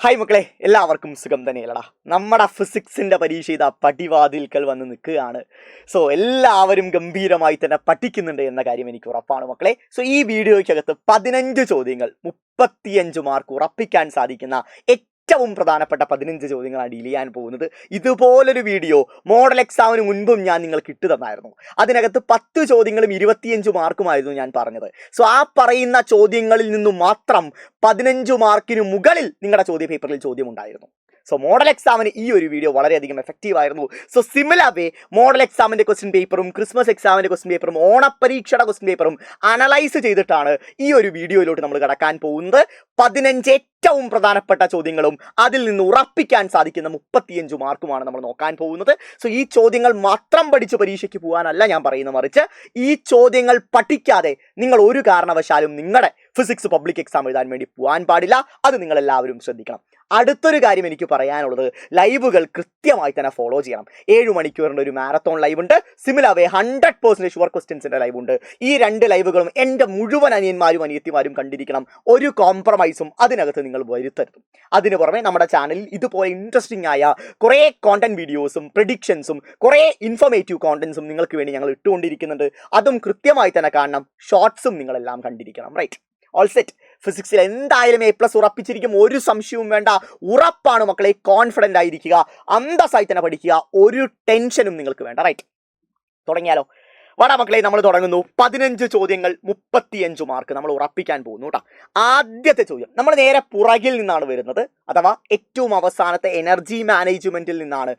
Hi മക്കളെ, എല്ലാവർക്കും സുഖം തന്നെയല്ലടാ. നമ്മുടെ ഫിസിക്സിന്റെ പരീക്ഷ ഇതാ പടിവാതിൽക്കൽ വന്ന് നിൽക്കുകയാണ്. സോ എല്ലാവരും ഗംഭീരമായി തന്നെ പഠിക്കുന്നുണ്ട് എന്ന കാര്യം എനിക്ക് ഉറപ്പാണ് മക്കളെ. സോ ഈ വീഡിയോയ്ക്കകത്ത് 15 ചോദ്യങ്ങൾ 35 മാർക്ക് ഉറപ്പിക്കാൻ സാധിക്കുന്ന ഏറ്റവും പ്രധാനപ്പെട്ട 15 ചോദ്യങ്ങളാണ് ഡീൽ ചെയ്യാൻ പോകുന്നത്. ഇതുപോലൊരു വീഡിയോ മോഡൽ എക്സാമിന് മുൻപും ഞാൻ നിങ്ങൾക്ക് ഇട്ടു തന്നായിരുന്നു. അതിനകത്ത് 10 ചോദ്യങ്ങളും 25 മാർക്കുമായിരുന്നു ഞാൻ പറഞ്ഞത്. സോ ആ പറയുന്ന ചോദ്യങ്ങളിൽ നിന്നും മാത്രം 15 മാർക്കിന് മുകളിൽ നിങ്ങളുടെ ചോദ്യ പേപ്പറിൽ ചോദ്യം ഉണ്ടായിരുന്നു. സോ മോഡൽ എക്സാമിന് ഈ ഒരു വീഡിയോ വളരെയധികം എഫക്റ്റീവ് ആയിരുന്നു. സോ സിമിലർ വേ മോഡൽ എക്സാമിന്റെ ക്വസ്റ്റ്യൻ പേപ്പറും ക്രിസ്മസ് എക്സാമിന്റെ ക്വസ്റ്റ്യൻ പേപ്പറും ഓണപ്പരീക്ഷയുടെ ക്വസ്റ്റ്യൻ പേപ്പറും അനലൈസ് ചെയ്തിട്ടാണ് ഈ ഒരു വീഡിയോയിലോട്ട് നമ്മൾ കടക്കാൻ പോകുന്നത്. 15 ഏറ്റവും പ്രധാനപ്പെട്ട ചോദ്യങ്ങളും അതിൽ നിന്ന് ഉറപ്പിക്കാൻ സാധിക്കുന്ന 35 മാർക്കുമാണ് നമ്മൾ നോക്കാൻ പോകുന്നത്. സോ ഈ ചോദ്യങ്ങൾ മാത്രം പഠിച്ച് പരീക്ഷയ്ക്ക് പോകാനല്ല ഞാൻ പറയുന്നത്, മറിച്ച് ഈ ചോദ്യങ്ങൾ പഠിക്കാതെ നിങ്ങൾ ഒരു കാരണവശാലും നിങ്ങളുടെ ഫിസിക്സ് പബ്ലിക് എക്സാം എഴുതാൻ വേണ്ടി പോകാൻ പാടില്ല. അത് നിങ്ങൾ എല്ലാവരും ശ്രദ്ധിക്കണം. അടുത്തൊരു കാര്യം എനിക്ക് പറയാനുള്ളത്, ലൈവുകൾ കൃത്യമായി തന്നെ ഫോളോ ചെയ്യണം. 7 മണിക്കൂറിൻ്റെ ഒരു മാരത്തോൺ ലൈവ് ഉണ്ട്. സിമിലർ വേ 100% ഷുവർ ക്വസ്റ്റ്യൻസിൻ്റെ ലൈവ് ഉണ്ട്. ഈ 2 ലൈവുകളും എൻ്റെ മുഴുവൻ അനിയന്മാരും അനിയത്തിമാരും കണ്ടിരിക്കണം. ഒരു കോംപ്രമൈസും അതിനകത്ത് നിങ്ങൾ വരുത്തരുത്. അതിന് പുറമെ നമ്മുടെ ചാനലിൽ ഇതുപോലെ ഇൻട്രസ്റ്റിംഗ് ആയ കുറേ കോണ്ടന്റ് വീഡിയോസും പ്രെഡിക്ഷൻസും കുറേ ഇൻഫോർമേറ്റീവ് കോണ്ടന്റ്സും നിങ്ങൾക്ക് വേണ്ടി ഞങ്ങൾ ഇട്ടുകൊണ്ടിരിക്കുന്നുണ്ട്. അതും കൃത്യമായി തന്നെ കാണണം. ഷോർട്സും നിങ്ങളെല്ലാം കണ്ടിരിക്കണം. Right, all set. ഫിസിക്സിൽ എന്തായാലും A+ ഉറപ്പിച്ചിരിക്കും, ഒരു സംശയവും വേണ്ട. ഉറപ്പാണ് മക്കളെ. കോൺഫിഡൻ്റ് ആയിരിക്കുക, അന്തസ്സായി തന്നെ പഠിക്കുക, ഒരു ടെൻഷനും നിങ്ങൾക്ക് വേണ്ട. റൈറ്റ്, തുടങ്ങിയാലോ? വാടാ മക്കളെ, നമ്മൾ തുടങ്ങുന്നു. 15 ചോദ്യങ്ങൾ 35 മാർക്ക് നമ്മൾ ഉറപ്പിക്കാൻ പോകുന്നു കേട്ടോ. ആദ്യത്തെ ചോദ്യം നമ്മൾ നേരെ പുറകിൽ നിന്നാണ് വരുന്നത്, അഥവാ ഏറ്റവും അവസാനത്തെ എനർജി മാനേജ്മെന്റിൽ നിന്നാണ്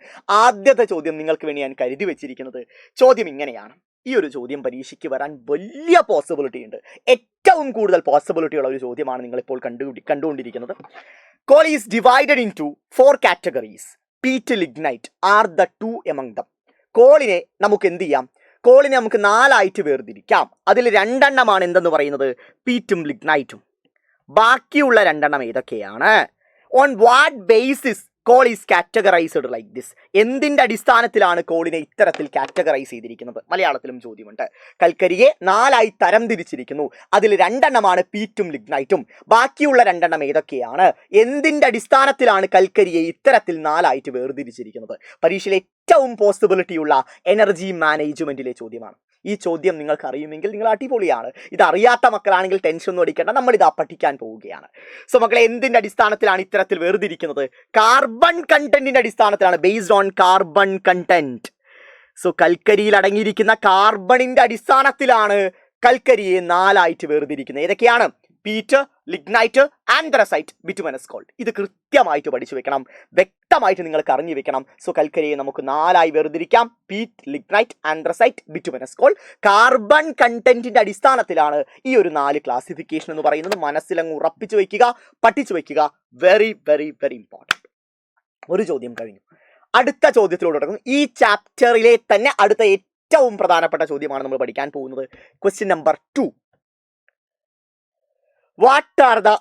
ആദ്യത്തെ ചോദ്യം നിങ്ങൾക്ക് വേണ്ടി ഞാൻ കരുതി വെച്ചിരിക്കുന്നത്. ചോദ്യം ഇങ്ങനെയാണ്. ഈ ഒരു ചോദ്യം പരീക്ഷയ്ക്ക് വരാൻ വലിയ പോസിബിലിറ്റി ഉണ്ട്. ഏറ്റവും കൂടുതൽ പോസിബിലിറ്റി ഉള്ള ഒരു ചോദ്യമാണ് നിങ്ങളിപ്പോൾ കണ്ടുകൊണ്ടിരിക്കുന്നത്. Coal is divided into 4 categories. Peat, lignite are the 2 among them. കോളിനെ നമുക്ക് എന്ത് ചെയ്യാം? കോളിനെ നമുക്ക് 4 വേർതിരിക്കാം. അതിൽ 2 എണ്ണമാണ് എന്തെന്ന് പറയുന്നത്? പീറ്റും ലിഗ്നൈറ്റും. ബാക്കിയുള്ള 2 എണ്ണം ഏതൊക്കെയാണ്? On what basis call is categorised like this? എന്തിൻ്റെ അടിസ്ഥാനത്തിലാണ് കോളിനെ ഇത്തരത്തിൽ കാറ്റഗറൈസ് ചെയ്തിരിക്കുന്നത്? മലയാളത്തിലും ചോദ്യമുണ്ട്. കൽക്കരിയെ 4 തരം തിരിച്ചിരിക്കുന്നു. അതിൽ 2 എണ്ണമാണ് പീറ്റും ലിഗ്നൈറ്റും. ബാക്കിയുള്ള 2 എണ്ണം ഏതൊക്കെയാണ്? എന്തിൻ്റെ അടിസ്ഥാനത്തിലാണ് കൽക്കരിയെ ഇത്തരത്തിൽ 4 വേർതിരിച്ചിരിക്കുന്നത്? പരീക്ഷയിലെ ഏറ്റവും പോസിബിലിറ്റിയുള്ള എനർജി മാനേജ്മെന്റിലെ ചോദ്യമാണ്. ഈ ചോദ്യം നിങ്ങൾക്ക് അറിയുമെങ്കിൽ നിങ്ങൾ അടിപൊളിയാണ്. ഇത് അറിയാത്ത മക്കളാണെങ്കിൽ ടെൻഷൻ ഒന്നും അടിക്കേണ്ട, നമ്മൾ ഇതാ പഠിക്കാൻ പോവുകയാണ്. സോ മക്കളെ, എന്തിന്റെ അടിസ്ഥാനത്തിലാണ് ഇത്തരത്തിൽ വേർതിരിക്കുന്നത്? കാർബൺ കണ്ടന്റിന്റെ അടിസ്ഥാനത്തിലാണ്. Based on carbon content. So കൽക്കരിയിൽ അടങ്ങിയിരിക്കുന്ന കാർബണിന്റെ അടിസ്ഥാനത്തിലാണ് കൽക്കരിയെ 4 വേർതിരിക്കുന്നത്. ഏതൊക്കെയാണ്? Peat, lignite, anthracite, bituminous coal. ഇത് കൃത്യമായിട്ട് പഠിച്ചു വെക്കണം, വ്യക്തമായിട്ട് നിങ്ങൾക്ക് അറിഞ്ഞു വെക്കണം. സോ കൽക്കരിയെ നമുക്ക് 4 വേർതിരിക്കാം. Peat, lignite, anthracite, bituminous coal. Carbon കണ്ടന്റിന്റെ അടിസ്ഥാനത്തിലാണ് ഈ ഒരു 4 ക്ലാസിഫിക്കേഷൻ എന്ന് പറയുന്നത്. മനസ്സിലങ്ങ് ഉറപ്പിച്ചു വെക്കുക, പഠിച്ചു വെക്കുക. Very very very important. ഒരു ചോദ്യം കഴിഞ്ഞു. അടുത്ത ചോദ്യത്തിലൂടെ തുടങ്ങും. ഈ ചാപ്റ്ററിലെ തന്നെ അടുത്ത ഏറ്റവും പ്രധാനപ്പെട്ട ചോദ്യമാണ് നമ്മൾ പഠിക്കാൻ പോകുന്നത്. Question number 2. What are the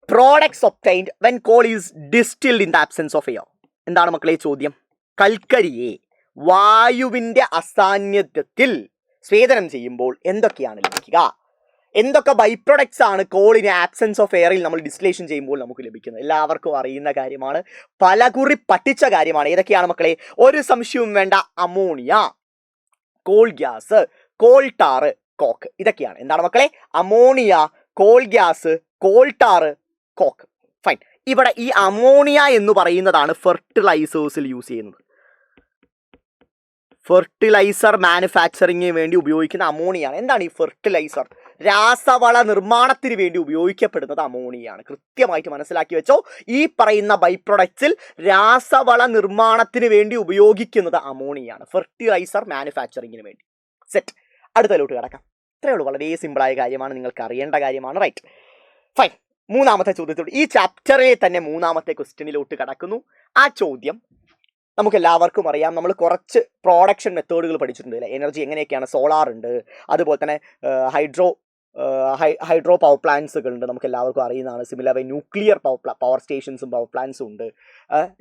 products obtained when coal is distilled in the absence of air? എന്താണ് മക്കളെ ചോദ്യം? കൽക്കരിയെ വായുവിന്റെ അസാന്നിധ്യത്തിൽ സ്വേദനം ചെയ്യുമ്പോൾ എന്തൊക്കെയാണ് ലഭിക്കുക? എന്തൊക്കെ ബൈ പ്രൊഡക്ട്സ് ആണ് കോളിനെ ആബ്സെൻസ് ഓഫ് എയറിൽ നമ്മൾ ഡിസ്റ്റിലേഷൻ ചെയ്യുമ്പോൾ നമുക്ക് ലഭിക്കുന്നത്? എല്ലാവർക്കും അറിയുന്ന കാര്യമാണ്, പലകുറി പഠിച്ച കാര്യമാണ്. ഏതൊക്കെയാണ് മക്കളെ? ഒരു സംശയവും വേണ്ട. Ammonia, coal gas, coal tar, coke. ഇതൊക്കെയാണ്. എന്താണ് മക്കളെ? Ammonia, coal gas, coal tar, coke. Fine. ഇവിടെ ഈ അമോണിയ എന്ന് പറയുന്നതാണ് ഫെർട്ടിലൈസേഴ്സിൽ യൂസ് ചെയ്യുന്നത്. ഫെർട്ടിലൈസർ മാനുഫാക്ചറിങ്ങിന് വേണ്ടി ഉപയോഗിക്കുന്ന അമോണിയാണ്. എന്താണ് ഈ ഫെർട്ടിലൈസർ? രാസവള നിർമ്മാണത്തിന് വേണ്ടി ഉപയോഗിക്കപ്പെടുന്നത് അമോണിയാണ്. കൃത്യമായിട്ട് മനസ്സിലാക്കി വെച്ചോ. ഈ പറയുന്ന ബൈ പ്രൊഡക്ട്സിൽ രാസവള നിർമ്മാണത്തിന് വേണ്ടി ഉപയോഗിക്കുന്നത് അമോണിയാണ്, ഫെർട്ടിലൈസർ മാനുഫാക്ചറിങ്ങിന് വേണ്ടി. സെറ്റ്. അടുത്തലോട്ട് കിടക്കാം. ഇത്രയേ ഉള്ളൂ. വളരെ സിമ്പിളായ കാര്യമാണ്, നിങ്ങൾക്ക് അറിയേണ്ട കാര്യമാണ്. Right, fine. 3ാമത്തെ ചോദ്യത്തോട്, ഈ ചാപ്റ്ററിലെ തന്നെ 3ാമത്തെ ക്വസ്റ്റ്യനിലോട്ട് കടക്കുന്നു. ആ ചോദ്യം നമുക്ക് എല്ലാവർക്കും അറിയാം. നമ്മൾ കുറച്ച് പ്രൊഡക്ഷൻ മെത്തേഡുകൾ പഠിച്ചിട്ടുണ്ട് അല്ലേ? എനർജി എങ്ങനെയൊക്കെയാണ്? സോളാർ ഉണ്ട്, അതുപോലെ തന്നെ ഹൈഡ്രോ പവർ പ്ലാന്റ്സുകൾ ഉണ്ട്, നമുക്ക് എല്ലാവർക്കും അറിയുന്നതാണ്. സിമിലർ ന്യൂക്ലിയർ പവർ സ്റ്റേഷൻസും പവർ പ്ലാന്റ്സും ഉണ്ട്.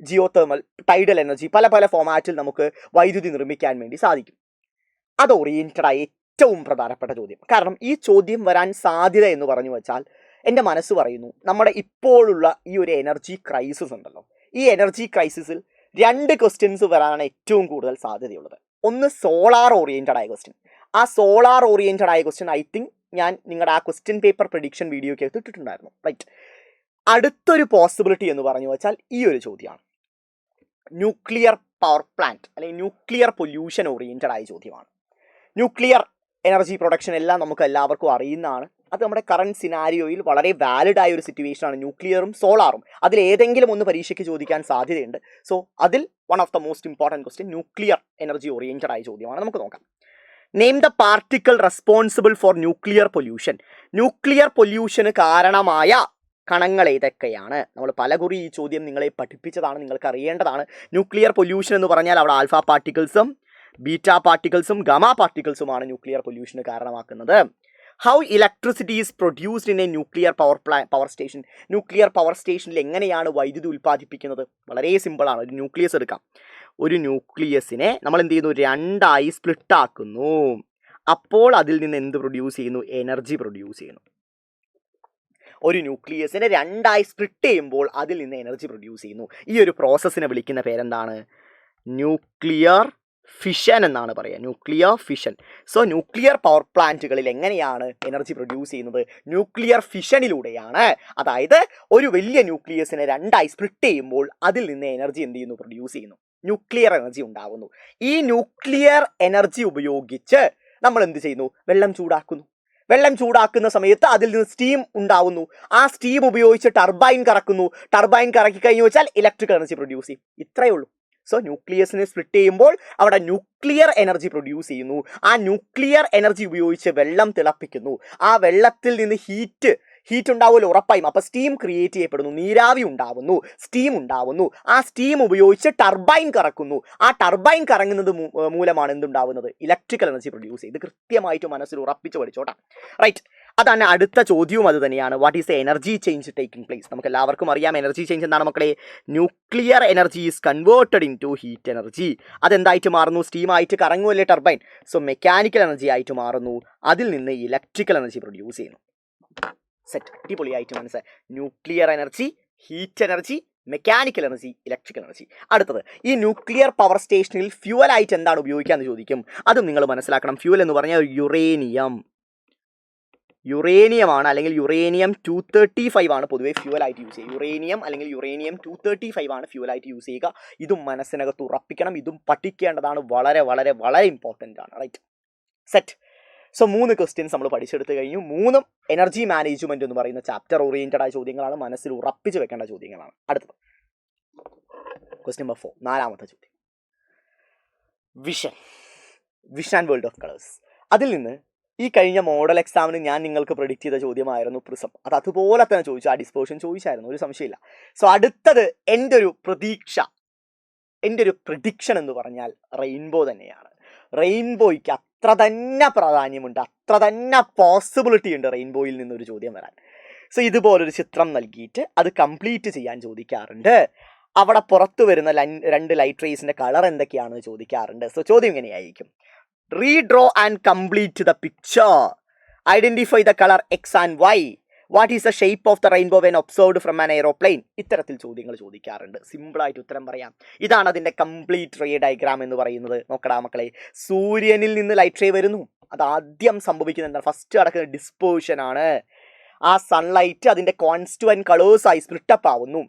ജിയോ തെർമൽ, ടൈഡൽ എനർജി, പല പല ഫോമാറ്റിൽ നമുക്ക് വൈദ്യുതി നിർമ്മിക്കാൻ വേണ്ടി സാധിക്കും. അത് ഓറിയൻറ്റഡായി ഏറ്റവും പ്രധാനപ്പെട്ട ചോദ്യം. കാരണം ഈ ചോദ്യം വരാൻ സാധ്യത എന്ന് പറഞ്ഞു വെച്ചാൽ എൻ്റെ മനസ്സ് പറയുന്നു നമ്മുടെ ഇപ്പോഴുള്ള ഈ ഒരു എനർജി ക്രൈസിസ് ഉണ്ടല്ലോ, ഈ എനർജി ക്രൈസിസിൽ 2 ക്വസ്റ്റ്യൻസ് വരാനാണ് ഏറ്റവും കൂടുതൽ സാധ്യതയുള്ളത്. ഒന്ന് സോളാർ ഓറിയൻറ്റഡ് ആയ ക്വസ്റ്റ്യൻ. ആ സോളാർ ഓറിയൻറ്റഡ് ആയ ക്വസ്റ്റ്യൻ ഐ തിങ്ക് ഞാൻ നിങ്ങളുടെ ആ ക്വസ്റ്റ്യൻ പേപ്പർ പ്രഡിക്ഷൻ വീഡിയോയ്ക്ക് ഇട്ടിട്ടുണ്ടായിരുന്നു, റൈറ്റ്. അടുത്തൊരു പോസിബിലിറ്റി എന്ന് പറഞ്ഞു വെച്ചാൽ ഈ ഒരു ചോദ്യമാണ്. ന്യൂക്ലിയർ പവർ പ്ലാന്റ് അല്ലെങ്കിൽ ന്യൂക്ലിയർ പൊല്യൂഷൻ ഓറിയൻറ്റഡ് ആയ ചോദ്യമാണ്. ന്യൂക്ലിയർ എനർജി പ്രൊഡക്ഷൻ എല്ലാം നമുക്ക് എല്ലാവർക്കും അറിയുന്നതാണ്. അത് നമ്മുടെ കറണ്ട് സിനാരിയോയിൽ വളരെ വാലിഡ് ആയ ഒരു സിറ്റുവേഷനാണ് ന്യൂക്ലിയറും സോളാറും. അതിൽ ഏതെങ്കിലും ഒന്ന് പരീക്ഷയ്ക്ക് ചോദിക്കാൻ സാധ്യതയുണ്ട്. സോ അതിൽ one of the most important question nuclear energy oriented ആയ ചോദ്യമാണ്. നമുക്ക് നോക്കാം. Name the particle responsible for nuclear pollution. Nuclear പൊല്യൂഷന് കാരണമായ കണങ്ങൾ ഏതൊക്കെയാണ്? നമ്മൾ പലകുറി ഈ ചോദ്യം നിങ്ങളെ പഠിപ്പിച്ചതാണ്, നിങ്ങൾക്ക് അറിയേണ്ടതാണ്. ന്യൂക്ലിയർ പൊല്യൂഷൻ എന്ന് പറഞ്ഞാൽ അവിടെ ആൽഫ പാർട്ടിക്കിൾസും ബീറ്റ പാർട്ടിക്കിൾസും ഗാമ പാർട്ടിക്കിൾസുമാണ് ന്യൂക്ലിയർ പൊല്യൂഷന് കാരണമാക്കുന്നത്. How electricity is produced in a nuclear power station. Nuclear power സ്റ്റേഷനിൽ എങ്ങനെയാണ് വൈദ്യുതി ഉൽപ്പാദിപ്പിക്കുന്നത്? വളരെ സിമ്പിളാണ്. ഒരു ന്യൂക്ലിയസ് എടുക്കാം. ഒരു ന്യൂക്ലിയസിനെ നമ്മൾ എന്ത് ചെയ്യുന്നു? 2ആയി സ്പ്ലിറ്റ് ആക്കുന്നു. അപ്പോൾ അതിൽ നിന്ന് എന്ത് പ്രൊഡ്യൂസ് ചെയ്യുന്നു? എനർജി പ്രൊഡ്യൂസ് ചെയ്യുന്നു. ഒരു ന്യൂക്ലിയസിനെ 2ആയി സ്പ്ലിറ്റ് ചെയ്യുമ്പോൾ അതിൽ നിന്ന് എനർജി പ്രൊഡ്യൂസ് ചെയ്യുന്നു. ഈ ഒരു പ്രോസസ്സിനെ വിളിക്കുന്ന പേരെന്താണ്? ന്യൂക്ലിയർ ഫിഷൻ എന്നാണ് പറയുക. Nuclear fission. So nuclear power പ്ലാന്റുകളിൽ എങ്ങനെയാണ് എനർജി പ്രൊഡ്യൂസ് ചെയ്യുന്നത്? ന്യൂക്ലിയർ ഫിഷനിലൂടെയാണ്. അതായത് ഒരു വലിയ ന്യൂക്ലിയസിനെ 2ആയി സ്പ്ലിറ്റ് ചെയ്യുമ്പോൾ അതിൽ നിന്ന് എനർജി എന്ത് ചെയ്യുന്നു? പ്രൊഡ്യൂസ് ചെയ്യുന്നു. ന്യൂക്ലിയർ എനർജി ഉണ്ടാകുന്നു. ഈ ന്യൂക്ലിയർ എനർജി ഉപയോഗിച്ച് നമ്മൾ എന്ത് ചെയ്യുന്നു? വെള്ളം ചൂടാക്കുന്നു. വെള്ളം ചൂടാക്കുന്ന സമയത്ത് അതിൽ നിന്ന് സ്റ്റീം ഉണ്ടാവുന്നു. ആ സ്റ്റീം ഉപയോഗിച്ച് ടർബൈൻ കറക്കുന്നു. ടർബൈൻ കറക്കി കഴിഞ്ഞു വെച്ചാൽ ഇലക്ട്രിക്കൽ എനർജി പ്രൊഡ്യൂസ് ചെയ്യും. ഇത്രയേ ഉള്ളൂ. സോ ന്യൂക്ലിയസിനെ സ്പ്ലിറ്റ് ചെയ്യുമ്പോൾ അവിടെ ന്യൂക്ലിയർ എനർജി പ്രൊഡ്യൂസ് ചെയ്യുന്നു. ആ ന്യൂക്ലിയർ എനർജി ഉപയോഗിച്ച് വെള്ളം തിളപ്പിക്കുന്നു. ആ വെള്ളത്തിൽ നിന്ന് ഹീറ്റ് ഉണ്ടാവുമല്ലോ ഉറപ്പായും. അപ്പോൾ സ്റ്റീം ക്രിയേറ്റ് ചെയ്യപ്പെടുന്നു, നീരാവി ഉണ്ടാവുന്നു, സ്റ്റീം ഉണ്ടാവുന്നു. ആ സ്റ്റീം ഉപയോഗിച്ച് ടർബൈൻ കറക്കുന്നു. ആ ടർബൈൻ കറങ്ങുന്നത് മൂലമാണ് എന്തുണ്ടാവുന്നത്? ഇലക്ട്രിക്കൽ എനർജി പ്രൊഡ്യൂസ് ചെയ്ത്. കൃത്യമായിട്ട് മനസ്സിൽ ഉറപ്പിച്ച് പഠിച്ചോട്ടാ, റൈറ്റ്. അതാണ് അടുത്ത ചോദ്യവും അത് തന്നെയാണ്. What is the energy change taking place? നമുക്ക് എല്ലാവർക്കും അറിയാം എനർജി ചേഞ്ച് എന്താണ് മക്കളെ. Nuclear energy is converted into heat energy. അതെന്തായിട്ട് മാറുന്നു? സ്റ്റീം ആയിട്ട് കറങ്ങുമല്ലേ ടർബൈൻ. സോ മെക്കാനിക്കൽ എനർജി ആയിട്ട് മാറുന്നു. അതിൽ നിന്ന് ഇലക്ട്രിക്കൽ എനർജി പ്രൊഡ്യൂസ് ചെയ്യുന്നു. സെറ്റ്. അടിപൊളിയായിട്ട് മനസ്സിലായി. Nuclear energy, heat energy, mechanical energy, electrical energy. അടുത്തത്, ഈ ന്യൂക്ലിയർ പവർ സ്റ്റേഷനിൽ ഫ്യൂവലായിട്ട് എന്താണ് ഉപയോഗിക്കാമെന്ന് ചോദിക്കും. അതും നിങ്ങൾ മനസ്സിലാക്കണം. ഫ്യൂവൽ എന്ന് പറഞ്ഞാൽ യുറേനിയമാണ്, അല്ലെങ്കിൽ യുറേനിയം 235 ആണ് പൊതുവേ ഫ്യൂവലായിട്ട് യൂസ് ചെയ്യുക. യുറേനിയം അല്ലെങ്കിൽ യുറേനിയം 235 ആണ് ഫ്യൂവലായിട്ട് യൂസ് ചെയ്യുക. ഇതും മനസ്സിനകത്ത് ഉറപ്പിക്കണം. ഇതും പഠിക്കേണ്ടതാണ്. വളരെ വളരെ വളരെ ഇമ്പോർട്ടൻ്റ് ആണ്, റൈറ്റ്. സെറ്റ്. സോ 3 ക്വസ്റ്റ്യൻസ് നമ്മൾ പഠിച്ചെടുത്ത് കഴിഞ്ഞു. 3ഉം എനർജി മാനേജ്മെന്റ് എന്ന് പറയുന്ന ചാപ്റ്റർ ഓറിയന്റഡ് ആയ ചോദ്യങ്ങളാണ്. മനസ്സിൽ ഉറപ്പിച്ച് വെക്കേണ്ട ചോദ്യങ്ങളാണ്. അടുത്തത് ക്വസ്റ്റ്യൻ നമ്പർ 4, 4ാമത്തെ ചോദ്യം. Vision and world of colours. അതിൽ നിന്ന് ഈ കഴിഞ്ഞ മോഡൽ എക്സാമിന് ഞാൻ നിങ്ങൾക്ക് പ്രെഡിക്റ്റ് ചെയ്ത ചോദ്യമായിരുന്നു പ്രിസം. അത് അതുപോലെ തന്നെ ചോദിച്ചു. ആ ഡിസ്പേർഷൻ ചോദിച്ചായിരുന്നു, ഒരു സംശയമില്ല. സോ അടുത്തത് എൻ്റെ ഒരു പ്രഡിക്ഷൻ എന്ന് പറഞ്ഞാൽ റെയിൻബോ തന്നെയാണ്. റെയിൻബോയ്ക്ക് അത്ര തന്നെ പ്രാധാന്യമുണ്ട്, അത്ര തന്നെ പോസിബിലിറ്റി ഉണ്ട് റെയിൻബോയിൽ നിന്നൊരു ചോദ്യം വരാൻ. സോ ഇതുപോലൊരു ചിത്രം നൽകിയിട്ട് അത് കംപ്ലീറ്റ് ചെയ്യാൻ ചോദിക്കാറുണ്ട്. അവിടെ പുറത്തു വരുന്ന 2 ലൈറ്റ് റേസിൻ്റെ കളർ എന്തൊക്കെയാണെന്ന് ചോദിക്കാറുണ്ട്. സോ ചോദ്യം ഇങ്ങനെയായിരിക്കും. Redraw and complete the picture. Identify the colour x and y. What is the shape of the rainbow when observed from an aeroplane. ഇത്തരത്തിൽ ചോദ്യങ്ങൾ ചോദിക്കാറുണ്ട്. സിമ്പിളായിട്ട് ഉത്തരം പറയാം. ഇതാണ് അതിൻ്റെ കംപ്ലീറ്റ് റേ ഡയഗ്രാം എന്ന് പറയുന്നത്. നോക്കടാ മക്കളെ, സൂര്യനിൽ നിന്ന് ലൈറ്റ് റേ വരുന്നു. അത് ആദ്യം സംഭവിക്കുന്നത് എന്താണ്? ഫസ്റ്റ് നടക്കുന്ന ഡിസ്പേർഷൻ ആണ്. ആ സൺലൈറ്റ് അതിൻ്റെ കോൺസ്റ്റുവൻറ്റ് കളേഴ്സായി സ്പ്ലിറ്റപ്പ് ആവുന്നു.